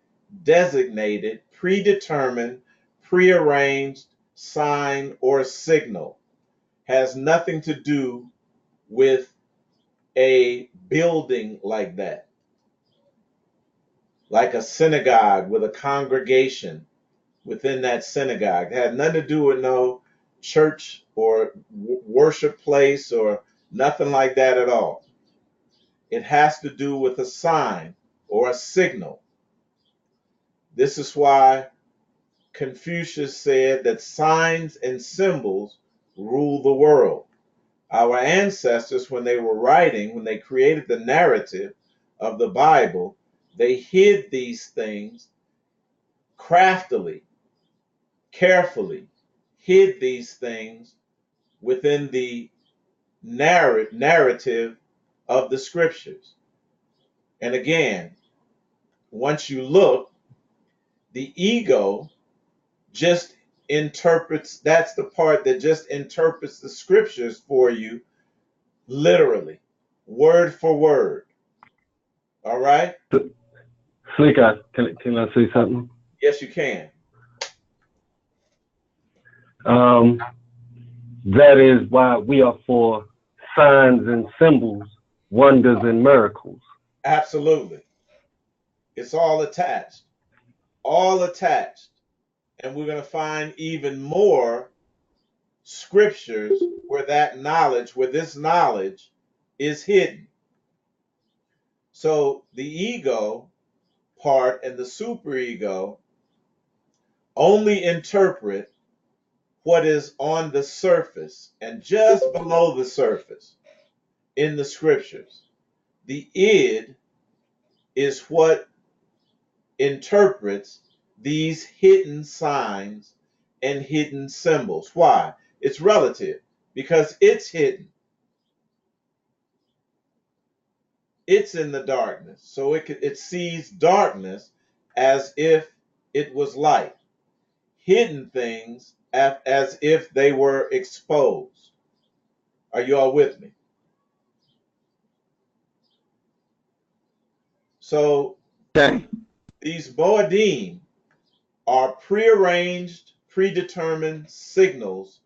Speaker 1: designated, predetermined, prearranged sign or signal. Has nothing to do with a building like that, like a synagogue with a congregation within that synagogue. It had nothing to do with no church or worship place or nothing like that at all. It has to do with a sign or a signal. This is why Confucius said that signs and symbols rule the world. Our ancestors, when they were writing, when they created the narrative of the Bible, they hid these things craftily, carefully, hid these things within the narrative of the scriptures. And again, once you look, the ego just interprets, that's the part that just interprets the scriptures for you literally, word for word. All right?
Speaker 2: Slick, can I say something?
Speaker 1: Yes, you can.
Speaker 2: That is why we are for signs and symbols, wonders and miracles.
Speaker 1: Absolutely. It's all attached. All attached. And we're going to find even more scriptures where that knowledge, where this knowledge is hidden. So the ego part and the superego only interpret what is on the surface and just below the surface in the scriptures. The id is what interprets these hidden signs and hidden symbols. Why? It's relative, because it's hidden. It's in the darkness. So it sees darkness as if it was light. Hidden things as if they were exposed. Are you all with me? So
Speaker 2: Okay.
Speaker 1: these Boadim are prearranged, predetermined signals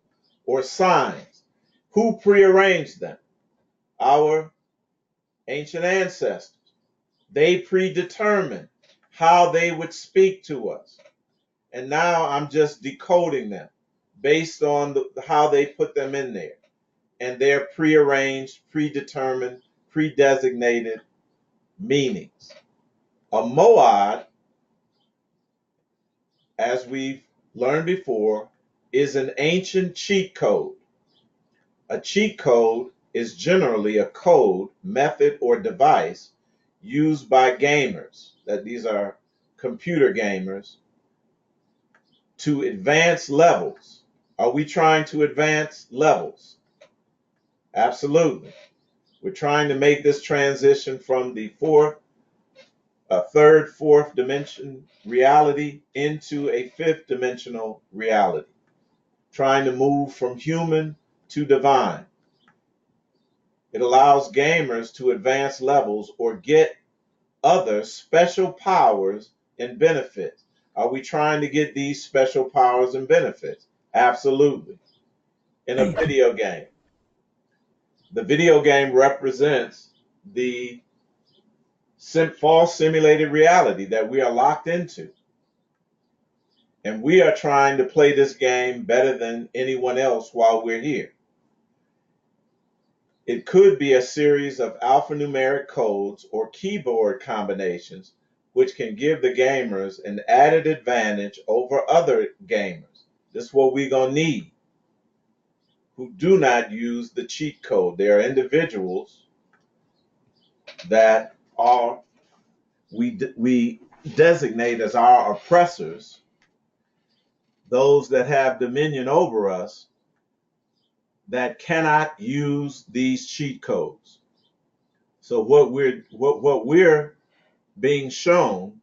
Speaker 1: or signs. Who prearranged them? Our ancient ancestors. They predetermined how they would speak to us. And now I'm just decoding them based on how they put them in there. And their prearranged, predetermined, predesignated meanings. A moad, as we've learned before, is an ancient cheat code. A cheat code is generally a code, method, or device used by gamers, that these are computer gamers, to advance levels. Are we trying to advance levels? Absolutely. We're trying to make this transition from the third, fourth dimension reality into a fifth dimensional reality, trying to move from human to divine. It allows gamers to advance levels or get other special powers and benefits. Are we trying to get these special powers and benefits? Absolutely. In a video game, the video game represents the false simulated reality that we are locked into. And we are trying to play this game better than anyone else while we're here. It could be a series of alphanumeric codes or keyboard combinations which can give the gamers an added advantage over other gamers. This is what we're going to need who do not use the cheat code. There are individuals that we designate as our oppressors, those that have dominion over us, that cannot use these cheat codes. So what we're being shown,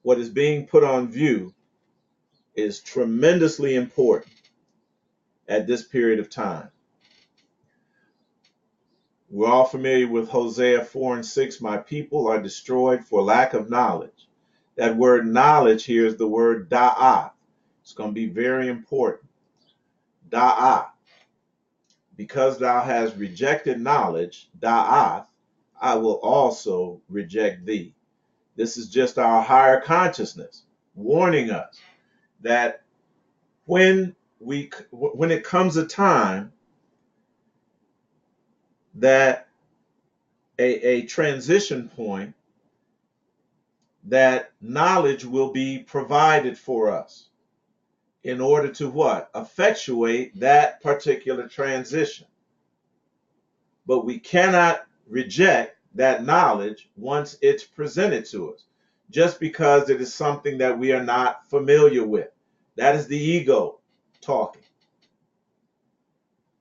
Speaker 1: what is being put on view, is tremendously important at this period of time. We're all familiar with Hosea 4:6, my people are destroyed for lack of knowledge. That word knowledge here is the word da'ah. It's going to be very important. Da'ah. Because thou hast rejected knowledge, da'ah, I will also reject thee. This is just our higher consciousness warning us that when it comes a time that a transition point, that knowledge will be provided for us in order to what? Effectuate that particular transition. But we cannot reject that knowledge once it's presented to us, just because it is something that we are not familiar with. That is the ego talking.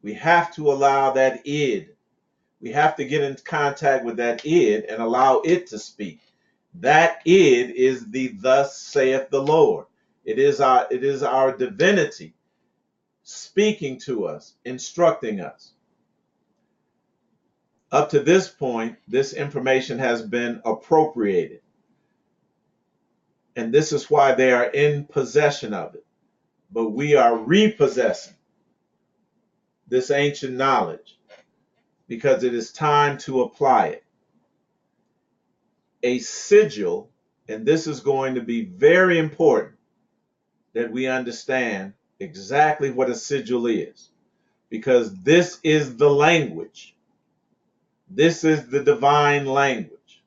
Speaker 1: We have to allow that id. We have to get in contact with that id and allow it to speak. That id is the thus saith the Lord. It is our divinity speaking to us, instructing us. Up to this point, this information has been appropriated. And this is why they are in possession of it. But we are repossessing this ancient knowledge because it is time to apply it. A sigil, and this is going to be very important that we understand exactly what a sigil is, because this is the language. This is the divine language.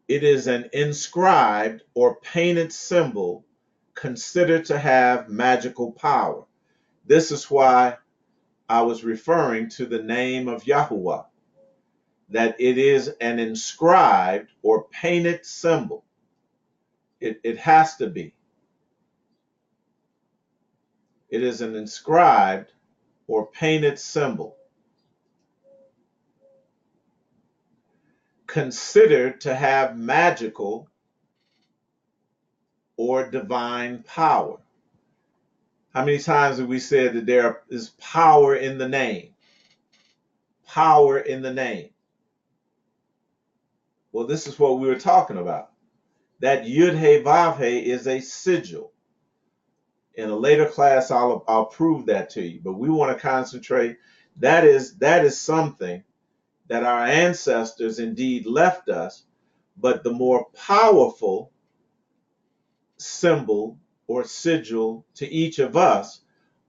Speaker 1: It is an inscribed or painted symbol considered to have magical power. This is why I was referring to the name of Yahuwah, that it is an inscribed or painted symbol. It has to be. It is an inscribed or painted symbol considered to have magical or divine power. How many times have we said that there is power in the name? Power in the name. Well, this is what we were talking about. That Yud He Vav He is a sigil. In a later class, I'll prove that to you. But we want to concentrate. That is something that our ancestors indeed left us. But the more powerful symbol or sigil to each of us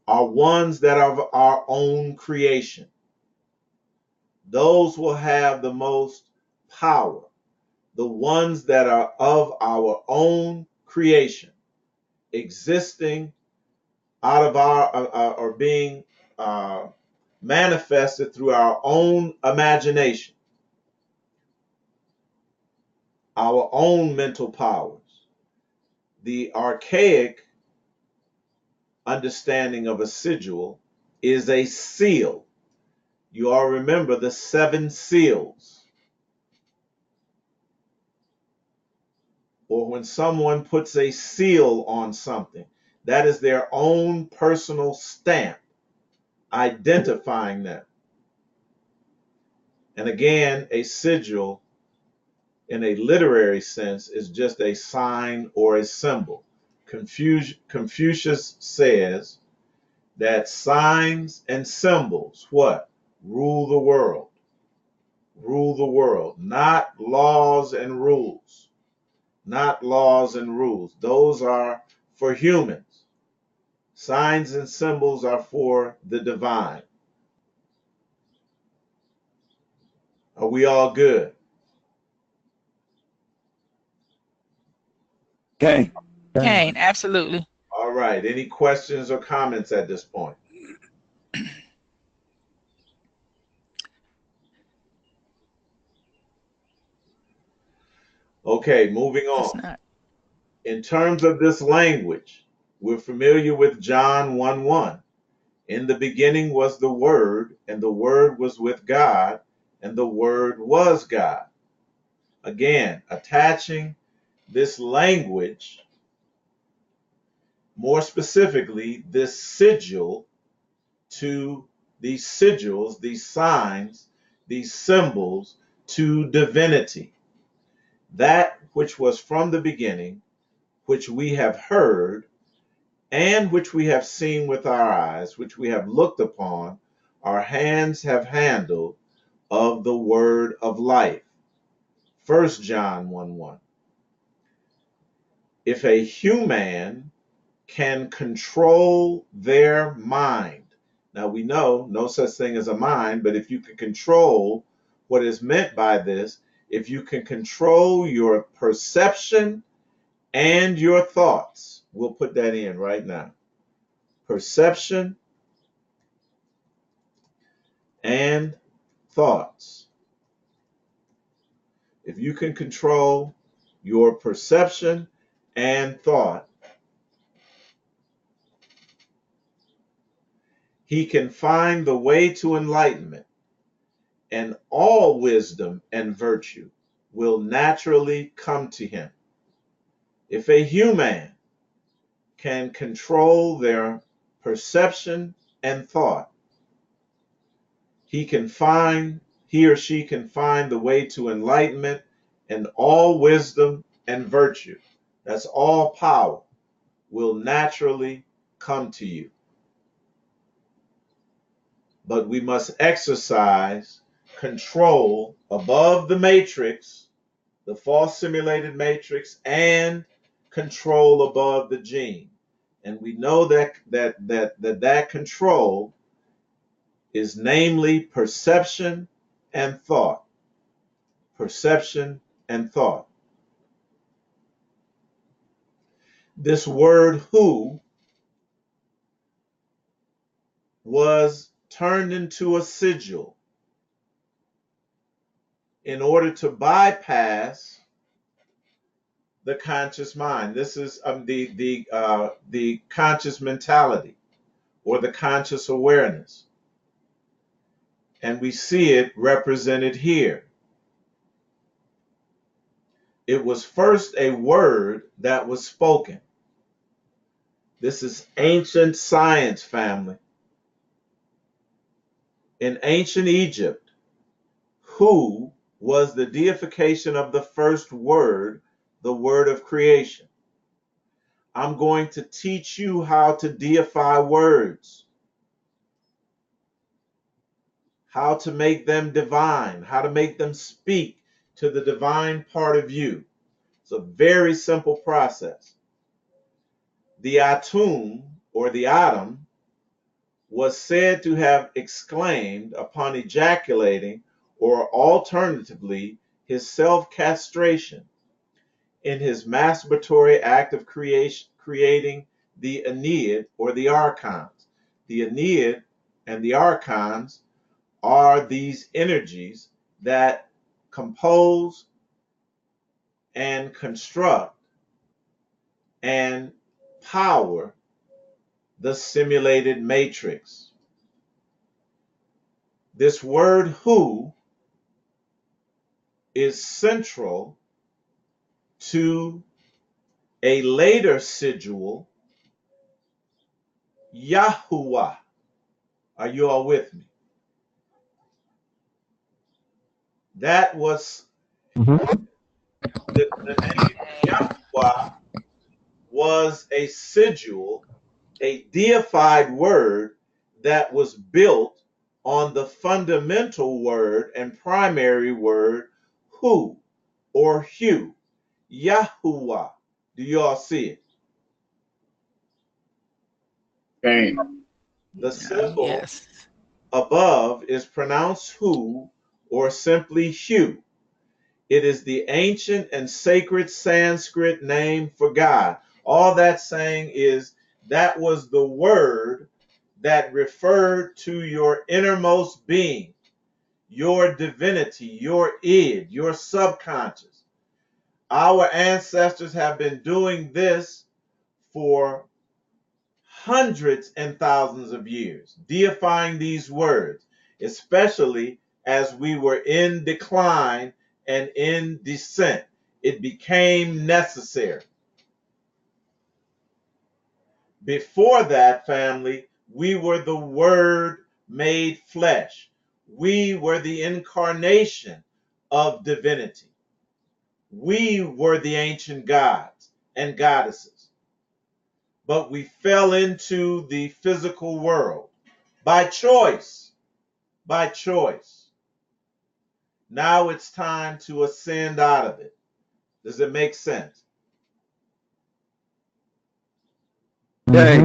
Speaker 1: are ones that are of our own creation. Those will have the most power. The ones that are of our own creation, existing out of our or being manifested through our own imagination, our own mental powers. The archaic understanding of a sigil is a seal. You all remember the 7 seals. Or when someone puts a seal on something, that is their own personal stamp identifying them. And again, a sigil in a literary sense is just a sign or a symbol. Confucius says that signs and symbols, what? Rule the world. Rule the world, not laws and rules. Not laws and rules. Those are for humans. Signs and symbols are for the divine. Are we all good?
Speaker 5: Okay.
Speaker 4: Kane, absolutely.
Speaker 1: All right. Any questions or comments at this point? Okay, moving
Speaker 4: It's
Speaker 1: on.
Speaker 4: not.
Speaker 1: In terms of this language, we're familiar with John 1:1. In the beginning was the Word, and the Word was with God, and the Word was God. Again, attaching this language, more specifically, this sigil, to these sigils, these signs, these symbols, to divinity. That which was from the beginning, which we have heard, and which we have seen with our eyes, which we have looked upon, our hands have handled, of the word of life. 1 John 1:1. If a human can control their mind, now we know no such thing as a mind, but if you can control what is meant by this, if you can control your perception and your thoughts, we'll put that in right now. Perception and thoughts. If you can control your perception and thought, he can find the way to enlightenment, and all wisdom and virtue will naturally come to him. If a human can control their perception and thought, he or she can find the way to enlightenment and all wisdom and virtue. That's all power will naturally come to you. But we must exercise control above the matrix, the false simulated matrix, and control above the gene. And we know that control is namely perception and thought. Perception and thought. This word who was turned into a sigil in order to bypass the conscious mind. This is the conscious mentality or the conscious awareness. And we see it represented here. It was first a word that was spoken. This is ancient science, family. In ancient Egypt, who was the deification of the first word, the word of creation. I'm going to teach you how to deify words, how to make them divine, how to make them speak to the divine part of you. It's a very simple process. The Atum, or the Atom, was said to have exclaimed upon ejaculating, or alternatively, his self-castration in his masturbatory act of creating the Aeneid or the archons. The Aeneid and the archons are these energies that compose and construct and power the simulated matrix. This word who is central to a later sigil, Yahuwah. Are you all with me? That was
Speaker 2: Mm-hmm.
Speaker 1: the name Yahuwah was a sigil, a deified word that was built on the fundamental word and primary word who or Hu, Yahuwah. Do you all see it?
Speaker 3: Cain.
Speaker 1: The symbol
Speaker 4: Yes.
Speaker 1: above is pronounced Hu or simply Hu. It is the ancient and sacred Sanskrit name for God. All that's saying is that was the word that referred to your innermost being, your divinity, your id, your subconscious. Our ancestors have been doing this for hundreds and thousands of years, deifying these words, especially as we were in decline and in descent. It became necessary. Before that, family, we were the Word made flesh. We were the incarnation of divinity. We were the ancient gods and goddesses. But we fell into the physical world by choice. By choice. Now it's time to ascend out of it. Does it make sense?
Speaker 2: Mm-hmm.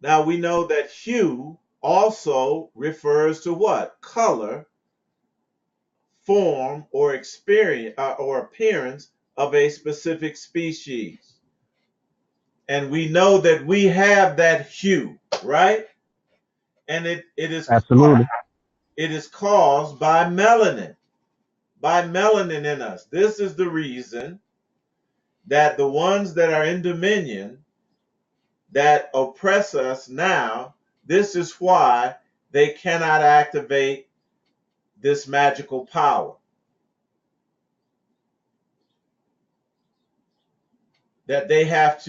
Speaker 1: Now we know that hue also refers to what? Color, form, or experience or appearance of a specific species. And we know that we have that hue, right? And
Speaker 2: Absolutely.
Speaker 1: it is caused by melanin, in us. This is the reason that the ones that are in dominion that oppress us now, this is why they cannot activate this magical power. That they have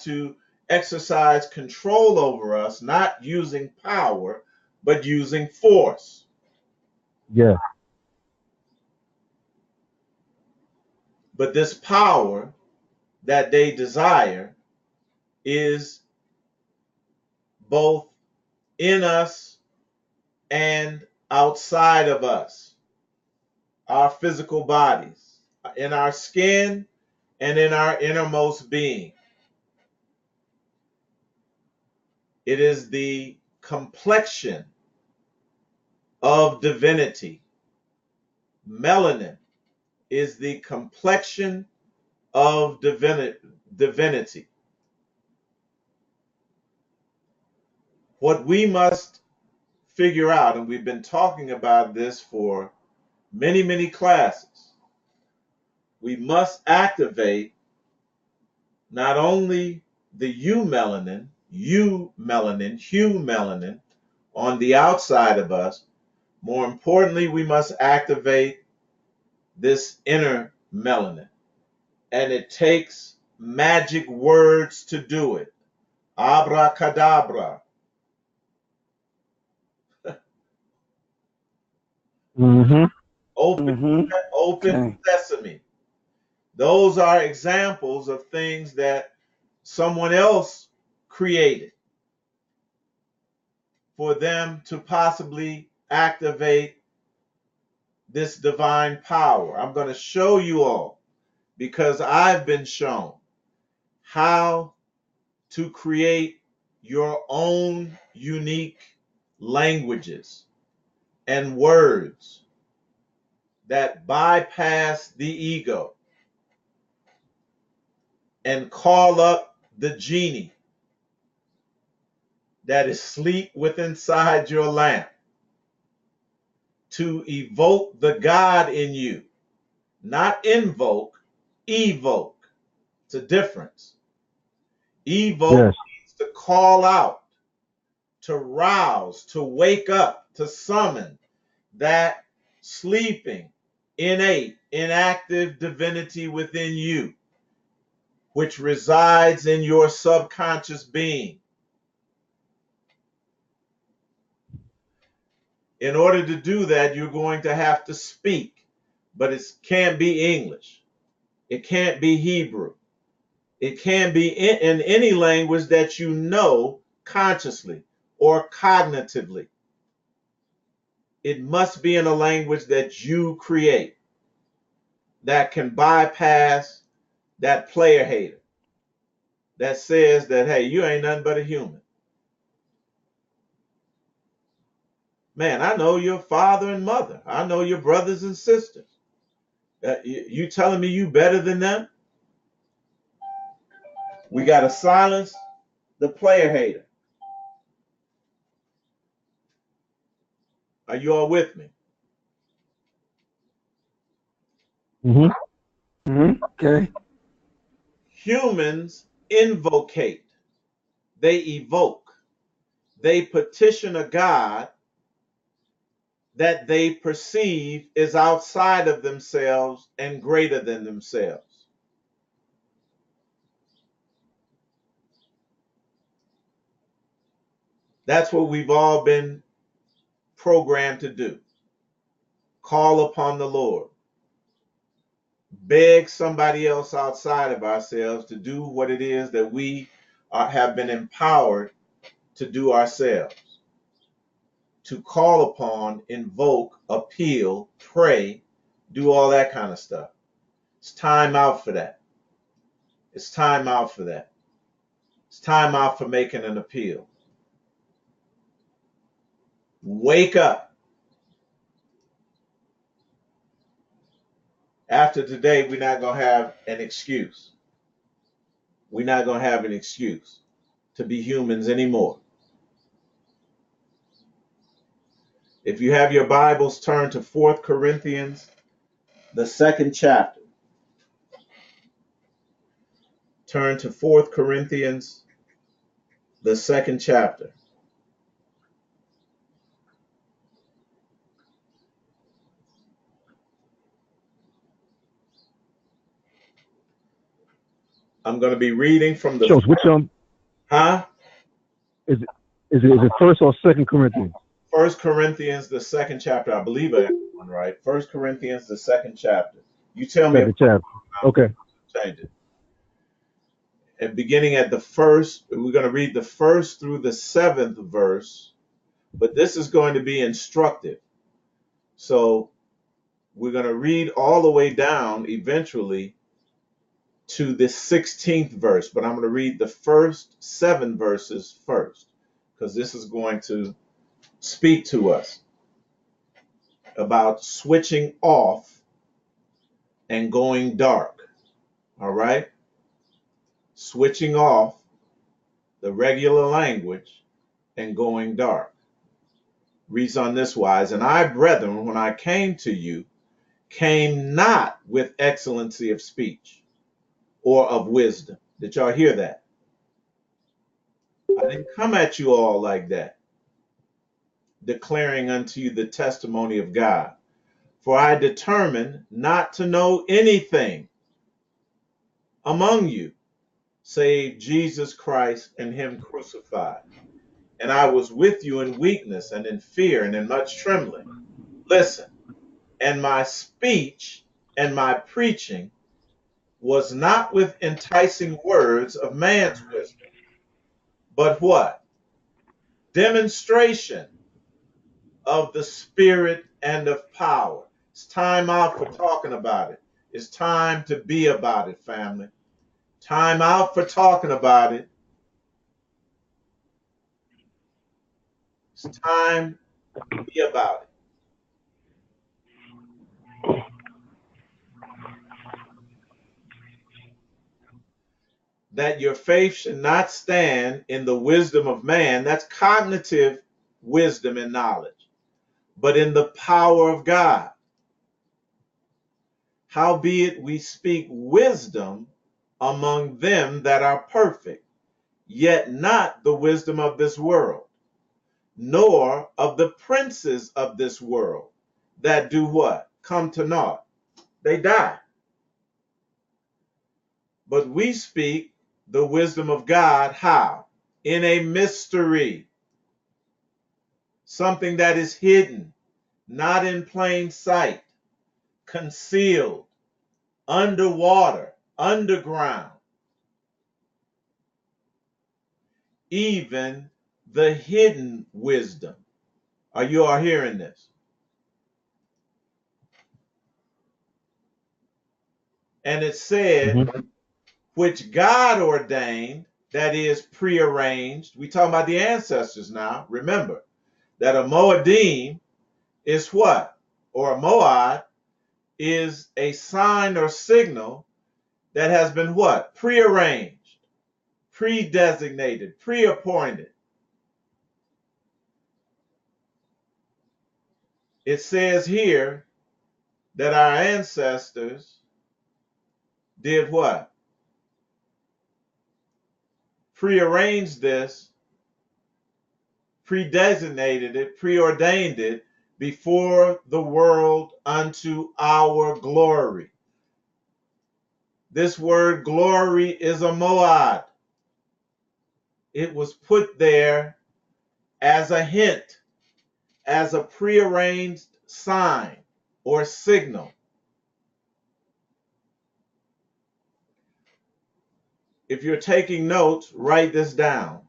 Speaker 1: to exercise control over us, not using power, but using force.
Speaker 2: Yeah.
Speaker 1: But this power that they desire is both in us and outside of us, our physical bodies, in our skin and in our innermost being. It is the complexion of divinity. Melanin is the complexion of divinity. What we must figure out, and we've been talking about this for many, many classes, we must activate not only the hue melanin on the outside of us. More importantly, we must activate this inner melanin. And it takes magic words to do it. Abracadabra.
Speaker 2: Mm-hmm.
Speaker 1: Open,
Speaker 5: Mm-hmm.
Speaker 1: open
Speaker 5: Okay.
Speaker 1: sesame. Those are examples of things that someone else created for them to possibly activate this divine power. I'm going to show you all because I've been shown how to create your own unique languages and words that bypass the ego and call up the genie that is asleep within inside your lamp to evoke the God in you. Not invoke, evoke. It's a difference. Evoke
Speaker 2: Yes.
Speaker 1: means to call out, to rouse, to wake up, to summon that sleeping, innate, inactive divinity within you, which resides in your subconscious being. In order to do that, you're going to have to speak, but it can't be English. It can't be Hebrew. It can be in any language that you know consciously or cognitively. It must be in a language that you create that can bypass that player hater that says that, hey, you ain't nothing but a human. Man, I know your father and mother. I know your brothers and sisters. You telling me you better than them? We got to silence the player hater. Are you all with me?
Speaker 5: Okay.
Speaker 1: Humans invocate, they evoke, they petition a God that they perceive is outside of themselves and greater than themselves. That's what we've all been programmed to do. Call upon the Lord. Beg somebody else outside of ourselves to do what it is that we have been empowered to do ourselves. To call upon, invoke, appeal, pray, do all that kind of stuff. It's time out for that. It's time out for that. It's time out for making an appeal. Wake up. After today, we're not going to have an excuse. We're not going to have an excuse to be humans anymore. If you have your Bibles, turn to 4 Corinthians, the 2nd chapter. Turn to 4 Corinthians, the 2nd chapter. I'm going to be reading from the...
Speaker 5: Shows which
Speaker 1: Huh?
Speaker 5: Is it First or Second Corinthians?
Speaker 1: 1 Corinthians, the 2nd chapter. I believe I got one right. 1 Corinthians, the 2nd chapter. You tell me.
Speaker 5: Second chapter. Okay.
Speaker 1: Change it. And beginning at the first, we're going to read the 1st through the 7th verse, but this is going to be instructive. So we're going to read all the way down eventually to the 16th verse, but I'm going to read the first 7 verses first, because this is going to speak to us about switching off and going dark. All right? Switching off the regular language and going dark. Reads on this wise, and I, brethren, when I came to you, came not with excellency of speech or of wisdom. Did y'all hear that? I didn't come at you all like that, declaring unto you the testimony of God. For I determined not to know anything among you save Jesus Christ and him crucified. And I was with you in weakness and in fear and in much trembling. Listen, and my speech and my preaching was not with enticing words of man's wisdom, but what? Demonstration of the Spirit and of power. It's time out for talking about it. It's time to be about it, family. Time out for talking about it. It's time to be about it. That your faith should not stand in the wisdom of man, that's cognitive wisdom and knowledge, but in the power of God. Howbeit we speak wisdom among them that are perfect, yet not the wisdom of this world, nor of the princes of this world that do what? Come to naught. They die. But we speak the wisdom of God, how? In a mystery, something that is hidden, not in plain sight, concealed, underwater, underground, even the hidden wisdom. Are you all hearing this? And it said,
Speaker 5: Mm-hmm.
Speaker 1: which God ordained, that is prearranged. We talking about the ancestors now. Remember that a Moedim is what? Or a Moad is a sign or signal that has been what? Prearranged, predesignated, preappointed. It says here that our ancestors did what? Prearranged this, predesignated it, preordained it before the world unto our glory. This word glory is a moad. It was put there as a hint, as a prearranged sign or signal. If you're taking notes, write this down.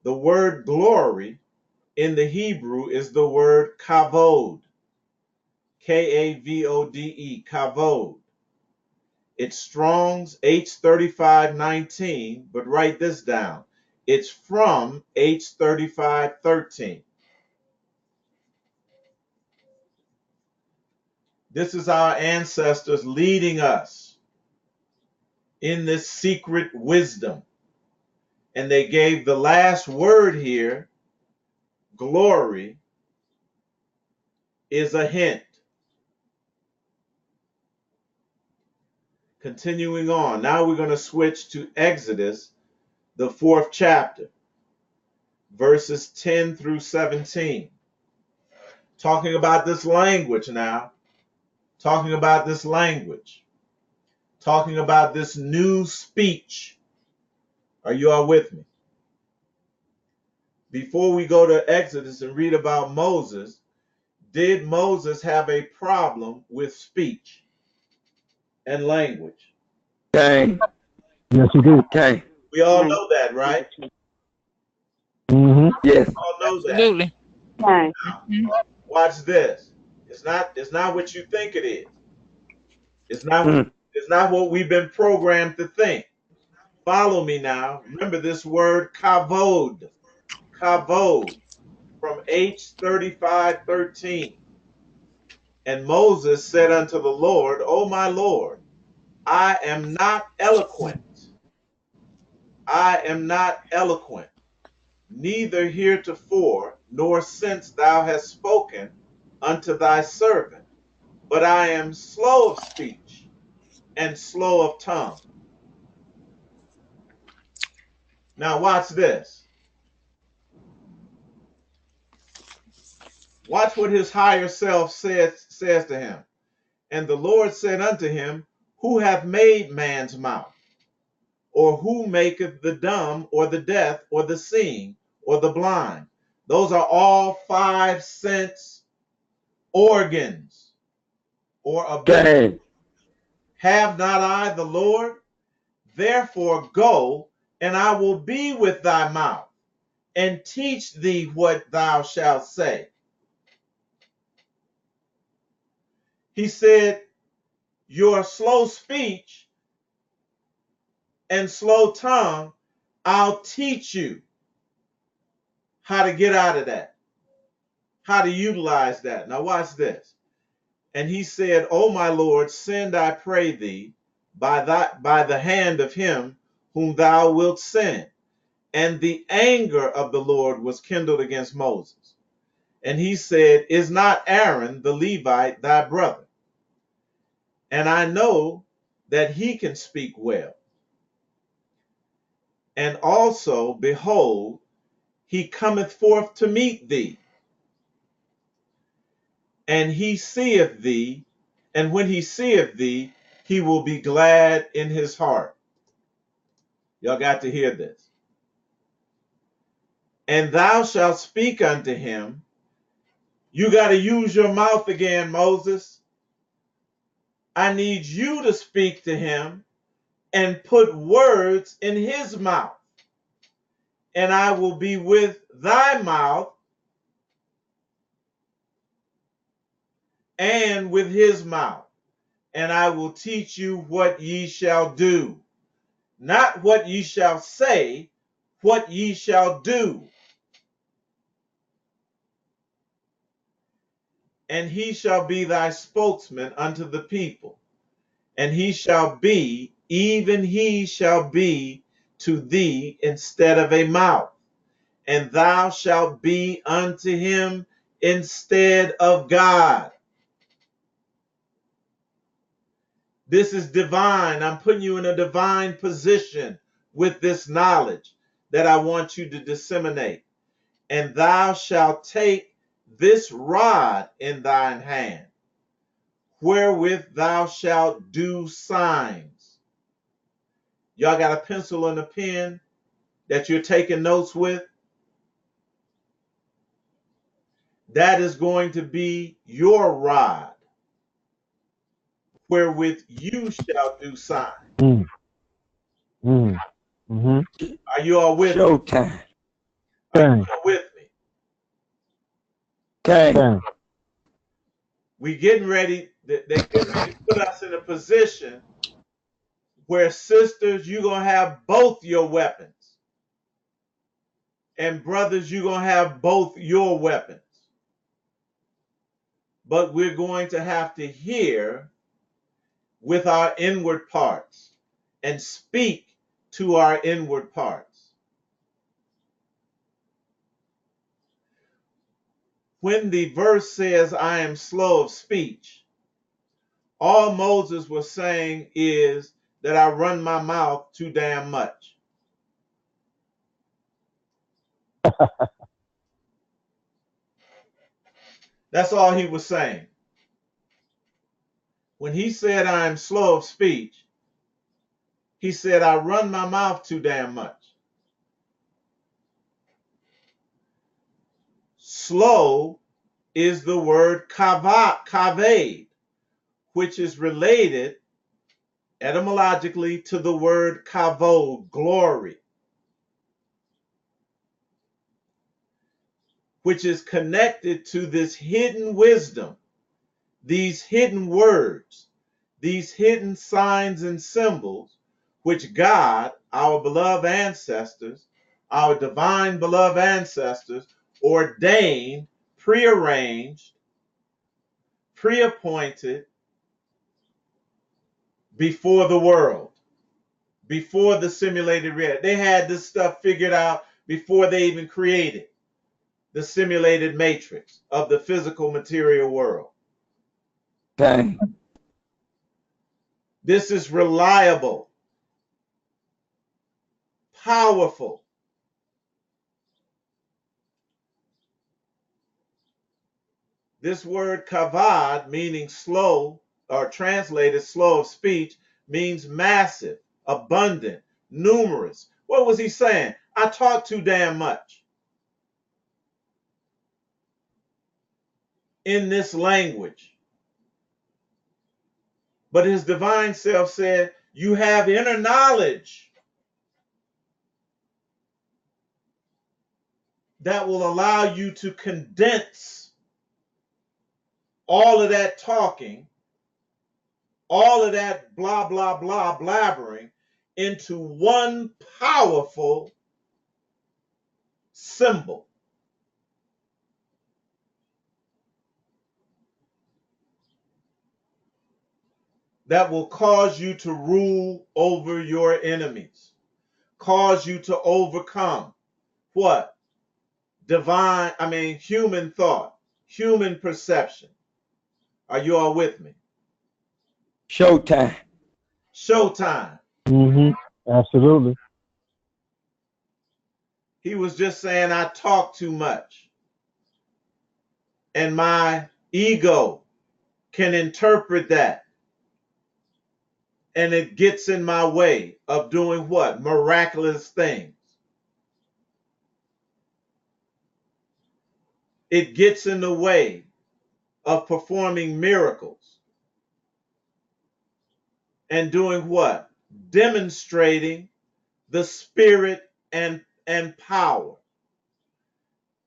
Speaker 1: The word glory in the Hebrew is the word kavod. K-A-V-O-D-E, kavod. It's Strong's H3519, but write this down. It's from H3513. This is our ancestors leading us in this secret wisdom. And they gave the last word here, glory, is a hint. Continuing on, now we're going to switch to Exodus, the 4th chapter, verses 10 through 17. Talking about this language now. Talking about this language. Talking about this new speech. Are you all with me? Before we go to Exodus and read about Moses, did Moses have a problem with speech and language?
Speaker 2: Okay.
Speaker 5: Yes, you did.
Speaker 2: Okay.
Speaker 1: We all know that, right?
Speaker 5: Mm-hmm.
Speaker 2: Yes.
Speaker 1: We all know that.
Speaker 4: Absolutely.
Speaker 6: Right.
Speaker 4: Mhm.
Speaker 1: Watch this. It's not what you think it is. It's not
Speaker 2: Mm.
Speaker 1: it's not what we've been programmed to think. Follow me now. Remember this word kavod. Kavod from H3513. And Moses said unto the Lord, O my Lord, I am not eloquent. I am not eloquent, neither heretofore, nor since thou hast spoken unto thy servant, but I am slow of speech and slow of tongue. Now watch this. Watch what his higher self says to him. And the Lord said unto him, who hath made man's mouth? Or who maketh the dumb, or the deaf, or the seeing, or the blind? Those are all 5 sense organs or abilities.
Speaker 2: Okay.
Speaker 1: Have not I the Lord? Therefore go, and I will be with thy mouth, and teach thee what thou shalt say. He said, your slow speech and slow tongue, I'll teach you how to get out of that, how to utilize that. Now watch this. And he said, O my Lord, send, I pray thee, by the hand of him whom thou wilt send. And the anger of the Lord was kindled against Moses. And he said, is not Aaron the Levite thy brother? And I know that he can speak well. And also, behold, he cometh forth to meet thee, and he seeth thee, and when he seeth thee, he will be glad in his heart. Y'all got to hear this. And thou shalt speak unto him. You got to use your mouth again, Moses. I need you to speak to him and put words in his mouth. And I will be with thy mouth and with his mouth. And I will teach you what ye shall do. Not what ye shall say, what ye shall do. And he shall be thy spokesman unto the people. And he shall be, even he shall be to thee instead of a mouth. And thou shalt be unto him instead of God. This is divine. I'm putting you in a divine position with this knowledge that I want you to disseminate. And thou shalt take this rod in thine hand, wherewith thou shalt do signs. Y'all got a pencil and a pen that you're taking notes with? That is going to be your rod, wherewith you shall do signs.
Speaker 5: Mm, mm, mm-hmm.
Speaker 1: Are you all with me?
Speaker 6: Showtime.
Speaker 1: Are you
Speaker 5: Bang,
Speaker 1: all with me?
Speaker 6: Okay.
Speaker 5: bang.
Speaker 1: We getting ready. They're getting ready to put us in a position where, sisters, you're going to have both your weapons. And brothers, you're going to have both your weapons. But we're going to have to hear with our inward parts and speak to our inward parts. When the verse says, I am slow of speech, all Moses was saying is that I run my mouth too damn much. That's all he was saying. When he said I am slow of speech, he said I run my mouth too damn much. Slow is the word kaved, which is related etymologically to the word kavod, glory, which is connected to this hidden wisdom, these hidden words, these hidden signs and symbols, which God, our beloved ancestors, our divine beloved ancestors, ordained, prearranged, pre-appointed before the world, before the simulated reality. They had this stuff figured out before they even created the simulated matrix of the physical material world.
Speaker 6: Okay.
Speaker 1: This is reliable, powerful. This word kavad, meaning slow, or translated slow of speech, means massive, abundant, numerous. What was he saying? I talk too damn much in this language. But his divine self said, you have inner knowledge that will allow you to condense all of that talking, all of that blah, blah, blah, blabbering into one powerful symbol. That will cause you to rule over your enemies, cause you to overcome what? Human thought, human perception. Are you all with me?
Speaker 6: Showtime.
Speaker 1: Showtime.
Speaker 5: Mm-hmm. Absolutely.
Speaker 1: He was just saying, I talk too much. And my ego can interpret that. And it gets in my way of doing what? Miraculous things. It gets in the way of performing miracles. And doing what? Demonstrating the spirit and power.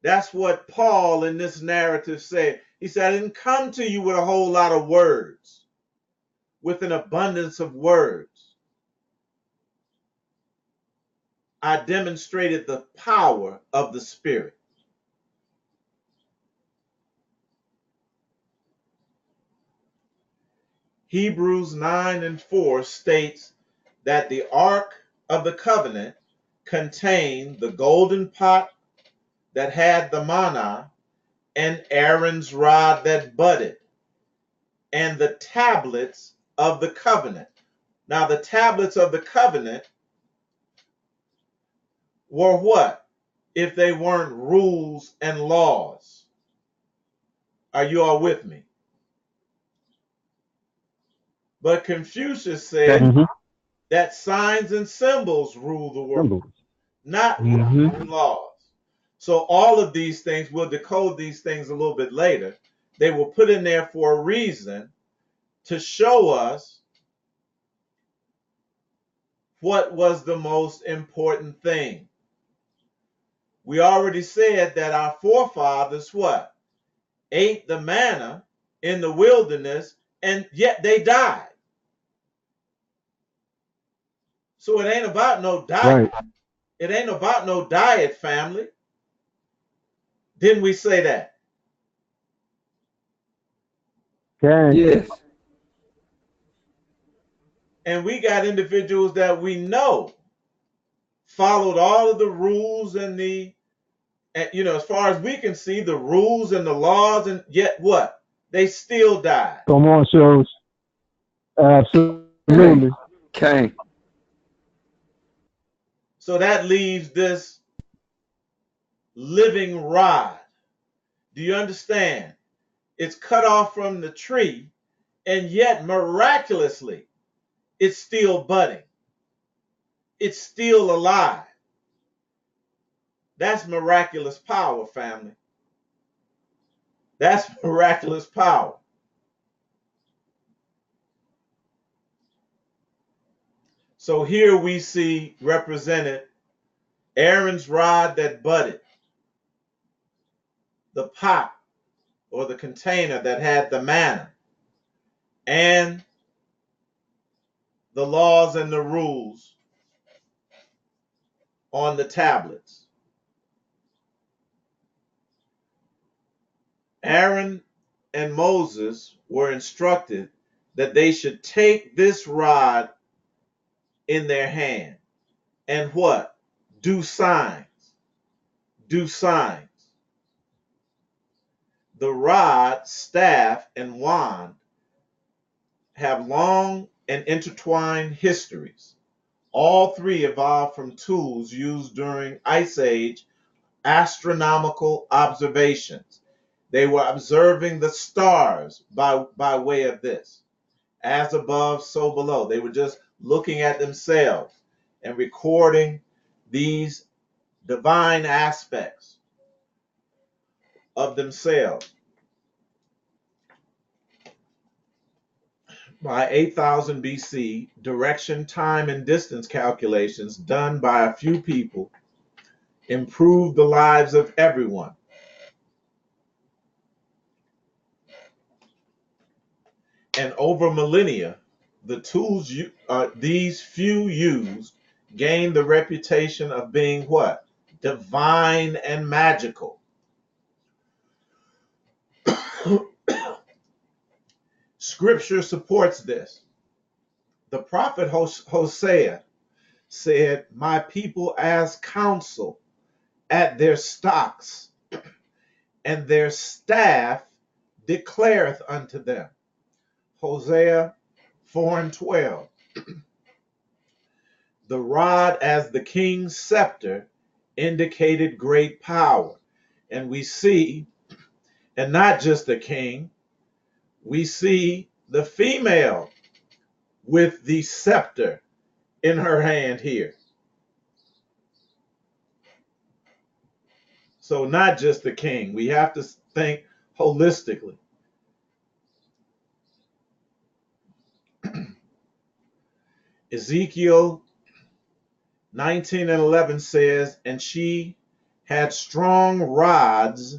Speaker 1: That's what Paul in this narrative said. He said, I didn't come to you with a whole lot of words, with an abundance of words. I demonstrated the power of the Spirit. Hebrews 9:4 states that the Ark of the Covenant contained the golden pot that had the manna and Aaron's rod that budded and the tablets of the covenant. Now, the tablets of the covenant were what if they weren't rules and laws? Are you all with me? But Confucius said
Speaker 5: Mm-hmm.
Speaker 1: that signs and symbols rule the world,
Speaker 5: Symbols.
Speaker 1: not rules
Speaker 5: Mm-hmm.
Speaker 1: and laws. So all of these things, we'll decode these things a little bit later. They were put in there for a reason to show us what was the most important thing. We already said that our forefathers what? Ate the manna in the wilderness and yet they died. So it ain't about no diet.
Speaker 5: Right.
Speaker 1: It ain't about no diet, family. Didn't we say that?
Speaker 5: Okay.
Speaker 6: Yes.
Speaker 1: And we got individuals that we know followed all of the rules and as far as we can see, the rules and the laws, and yet what? They still died.
Speaker 5: Come on, shows.
Speaker 6: King.
Speaker 5: Absolutely.
Speaker 6: King.
Speaker 1: So that leaves this living rod. Do you understand? It's cut off from the tree, and yet miraculously, it's still budding. It's still alive. That's miraculous power, family. That's miraculous power. So here we see represented Aaron's rod that budded, the pot or the container that had the manna, and the laws and the rules on the tablets. Aaron and Moses were instructed that they should take this rod in their hand and what? Do signs. Do signs. The rod, staff, and wand have long and intertwined histories. All three evolved from tools used during Ice Age astronomical observations. They were observing the stars by way of this. As above, so below. They were just looking at themselves and recording these divine aspects of themselves. By 8000 BC, direction, time, and distance calculations done by a few people improved the lives of everyone. And over millennia, the tools these few used gained the reputation of being what? Divine and magical. Scripture supports this. The prophet Hosea said, my people ask counsel at their stocks, and their staff declareth unto them. Hosea 4:12. The rod as the king's scepter indicated great power. And we see, and not just the king, we see the female with the scepter in her hand here. So not just the king. We have to think holistically. Ezekiel 19:11 says, and she had strong rods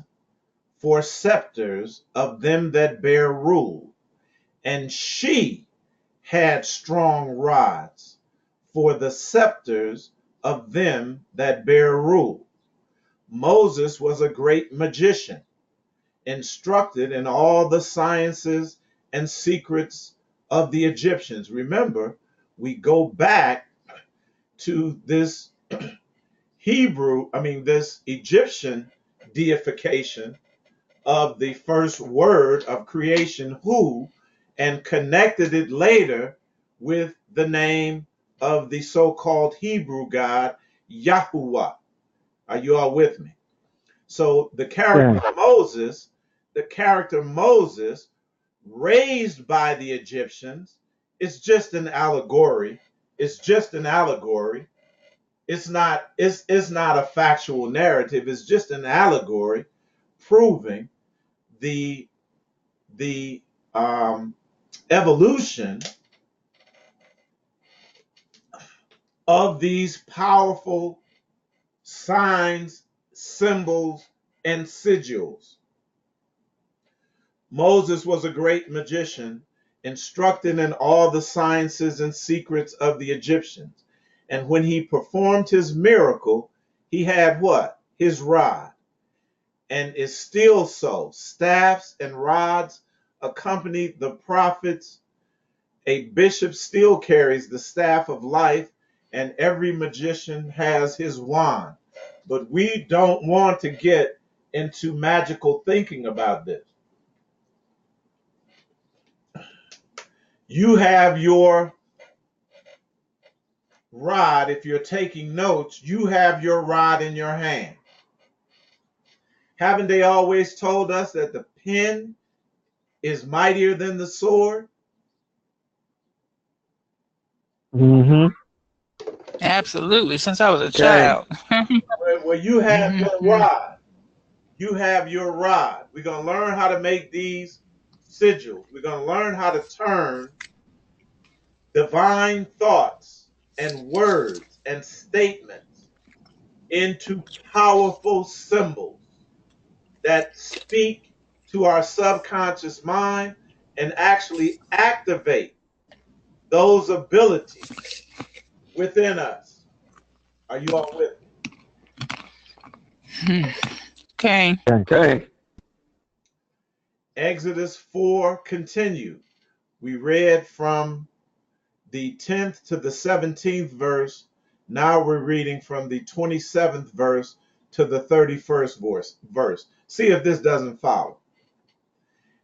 Speaker 1: for scepters of them that bear rule, and she had strong rods for the scepters of them that bear rule. Moses was a great magician, instructed in all the sciences and secrets of the Egyptians. Remember, we go back to this this Egyptian deification of the first word of creation, who, and connected it later with the name of the so-called Hebrew God, Yahuwah. Are you all with me? So the character Moses, raised by the Egyptians, is just an allegory. It's just an allegory. It's not a factual narrative. It's just an allegory proving the evolution of these powerful signs, symbols, and sigils. Moses was a great magician, instructed in all the sciences and secrets of the Egyptians. And when he performed his miracle, he had what? His rod. And is still so. Staffs and rods accompany the prophets. A bishop still carries the staff of life, and every magician has his wand. But we don't want to get into magical thinking about this. You have your rod. If you're taking notes, you have your rod in your hand. Haven't they always told us that the pen is mightier than the sword?
Speaker 5: Mm-hmm.
Speaker 4: Absolutely. Since I was a
Speaker 6: Okay.
Speaker 4: child.
Speaker 1: Well, you have your
Speaker 4: Mhm.
Speaker 1: rod. You have your rod. We're going to learn how to make these sigils. We're going to learn how to turn divine thoughts and words and statements into powerful symbols that speak to our subconscious mind and actually activate those abilities within us. Are you all with me?
Speaker 4: Okay.
Speaker 6: Okay.
Speaker 1: Exodus 4 continued. We read from the 10th to the 17th verse. Now we're reading from the 27th verse to the 31st verse. See if this doesn't follow.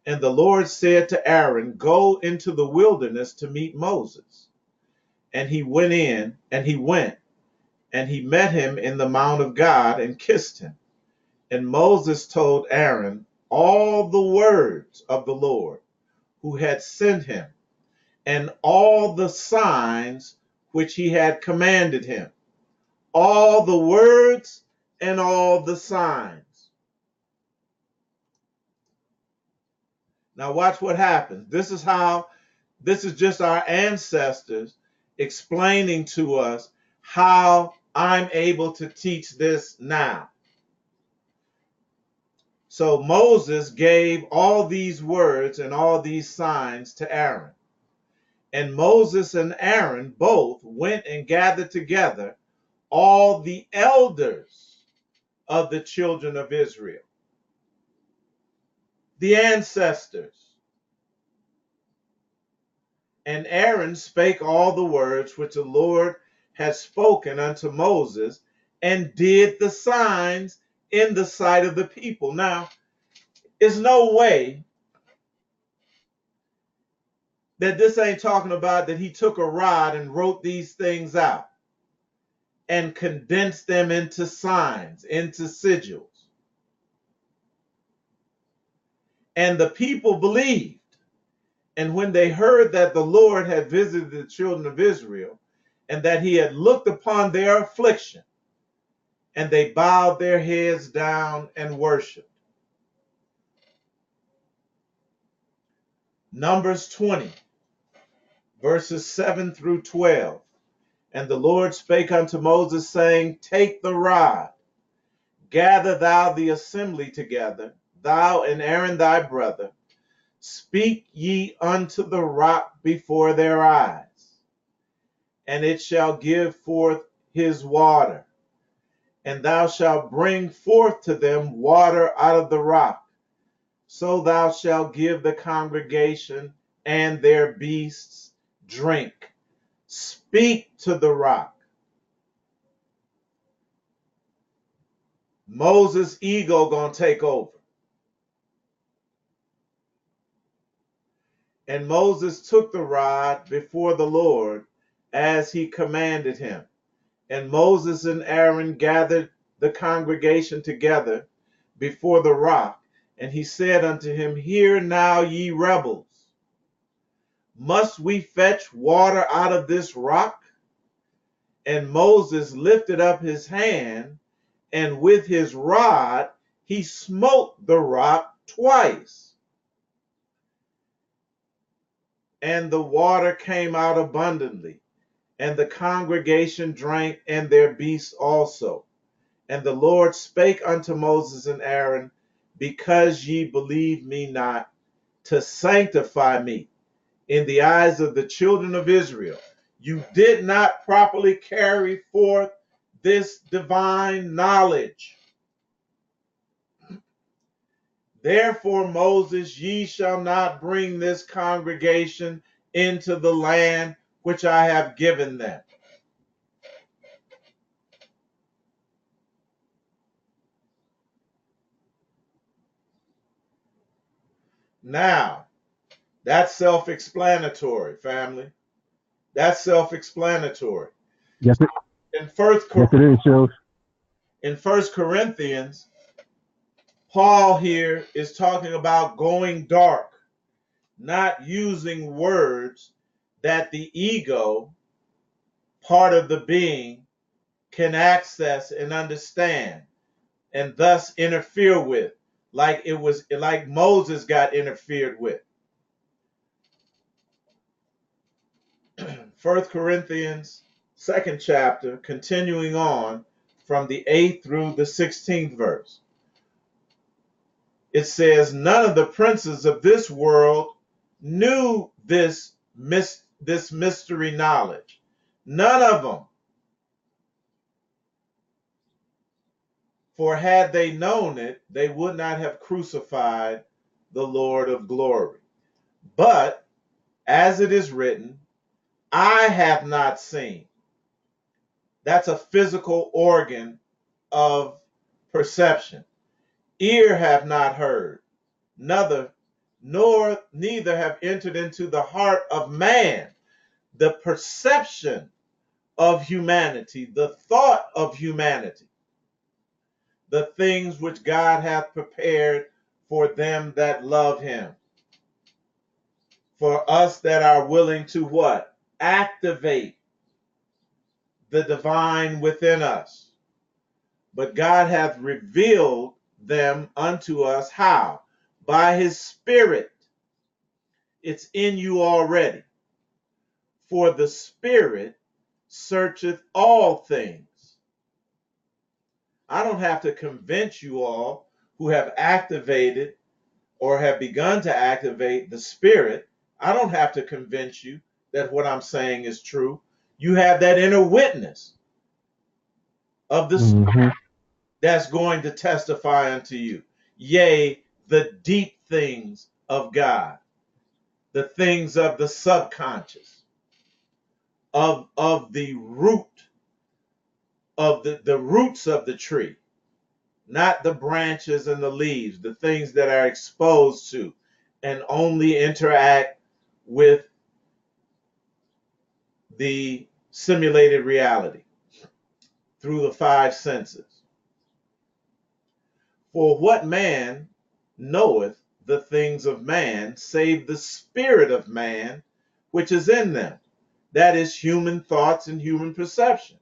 Speaker 1: And the Lord said to Aaron, go into the wilderness to meet Moses. And he went, and he met him in the mount of God and kissed him. And Moses told Aaron all the words of the Lord who had sent him, and all the signs which he had commanded him, all the words and all the signs. Now watch what happens. This is just our ancestors explaining to us how I'm able to teach this now. So Moses gave all these words and all these signs to Aaron. And Moses and Aaron both went and gathered together all the elders of the children of Israel, the ancestors. And Aaron spake all the words which the Lord had spoken unto Moses, and did the signs in the sight of the people. Now, there's no way that this ain't talking about that he took a rod and wrote these things out. and condensed them into signs, into sigils. And the people believed. And when they heard that the Lord had visited the children of Israel, and that he had looked upon their affliction, and they bowed their heads down and worshiped. Numbers 20, verses 7 through 12. And the Lord spake unto Moses, saying, Take the rod, gather thou the assembly together, thou and Aaron thy brother, speak ye unto the rock before their eyes, and it shall give forth his water. And thou shalt bring forth to them water out of the rock. So thou shalt give the congregation and their beasts drink. Speak to the rock. Moses' ego gonna take over. And Moses took the rod before the Lord as he commanded him. And Moses and Aaron gathered the congregation together before the rock. And he said unto him, Hear now, ye rebels, must we fetch water out of this rock? And Moses lifted up his hand, and with his rod he smote the rock twice. And the water came out abundantly, and the congregation drank, and their beasts also. And the Lord spake unto Moses and Aaron, Because ye believe me not, to sanctify me in the eyes of the children of Israel. You did not properly carry forth this divine knowledge. Therefore, Moses, ye shall not bring this congregation into the land which I have given them. Now, that's self-explanatory, family. That's self-explanatory.
Speaker 5: Yes,
Speaker 1: In First
Speaker 5: yes, it is, Joe.
Speaker 1: Corinthians, Paul here is talking about going dark, not using words that the ego, part of the being, can access and understand, and thus interfere with, like Moses got interfered with. 1 Corinthians, 2nd chapter, continuing on from the 8th through the 16th verse. It says, None of the princes of this world knew this mystery knowledge. None of them. For had they known it, they would not have crucified the Lord of glory. But, as it is written, I have not seen. That's a physical organ of perception. Ear have not heard, neither have entered into the heart of man the perception of humanity, the thought of humanity, the things which God hath prepared for them that love him. For us that are willing to what? Activate the divine within us. But God hath revealed them unto us how? By his Spirit. It's in you already. For the Spirit searcheth all things. I don't have to convince you all who have activated or have begun to activate the Spirit. I don't have to convince you that what I'm saying is true. You have that inner witness of the Spirit that's going to testify unto you. Yea, the deep things of God, the things of the subconscious, of the root, of the roots of the tree, not the branches and the leaves, the things that are exposed to and only interact with the simulated reality. through the five senses. For what man knoweth the things of man, save the spirit of man which is in them? That is human thoughts and human perception.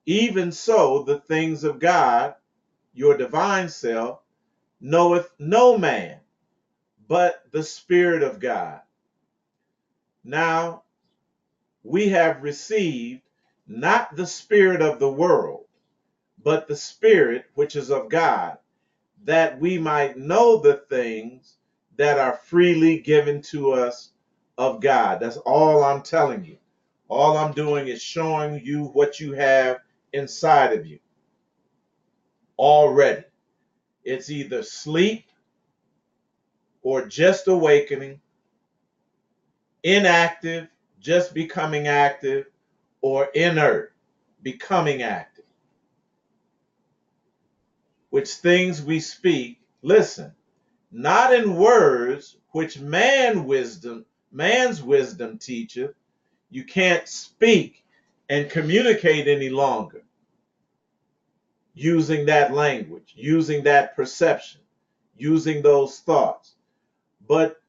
Speaker 1: Even so, the things of God, your divine self, knoweth no man, but the Spirit of God. Now we have received not the spirit of the world, but the Spirit which is of God, that we might know the things that are freely given to us of God. That's all I'm telling you. All I'm doing is showing you what you have inside of you already. It's either sleep or just awakening, inactive, just becoming active, or inert, becoming active. Which things we speak, listen, not in words which man's wisdom teacheth. You can't speak and communicate any longer using that language, using that perception, using those thoughts, but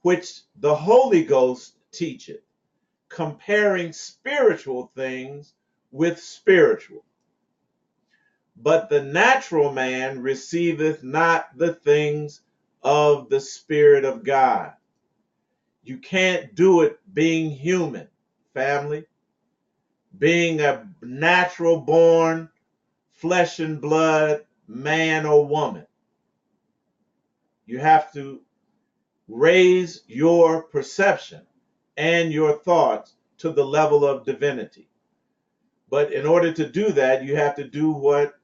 Speaker 1: which the Holy Ghost teacheth, comparing spiritual things with spiritual. But the natural man receiveth not the things of the Spirit of God. You can't do it being human, family, being a natural born, flesh and blood man or woman. You have to raise your perception and your thoughts to the level of divinity. But in order to do that, you have to do what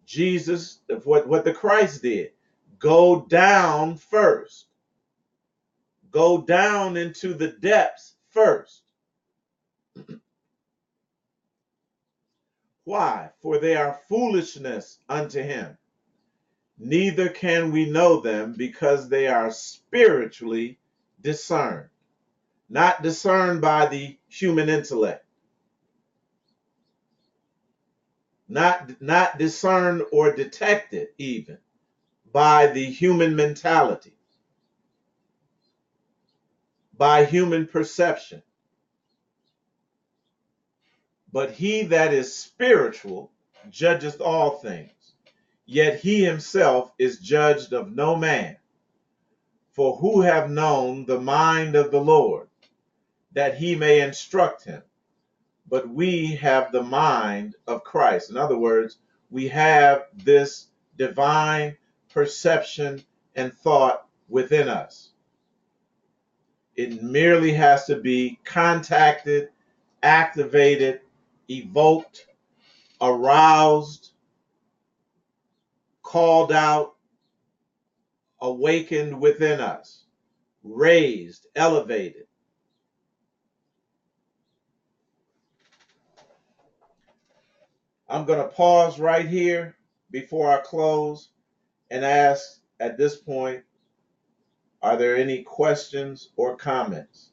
Speaker 1: Jesus, what the Christ did. Go down first. Go down into the depths first. Why? For they are foolishness unto him. Neither can we know them because they are spiritually discerned. Not discerned by the human intellect. Not discerned or detected even by the human mentality, by human perception. But he that is spiritual judgeth all things, yet he himself is judged of no man. For who have known the mind of the Lord, that he may instruct him? But we have the mind of Christ. In other words, we have this divine perception and thought within us. It merely has to be contacted, activated, evoked, aroused, called out, awakened within us, raised, elevated. I'm going to pause right here before I close and ask at this point, are there any questions or comments?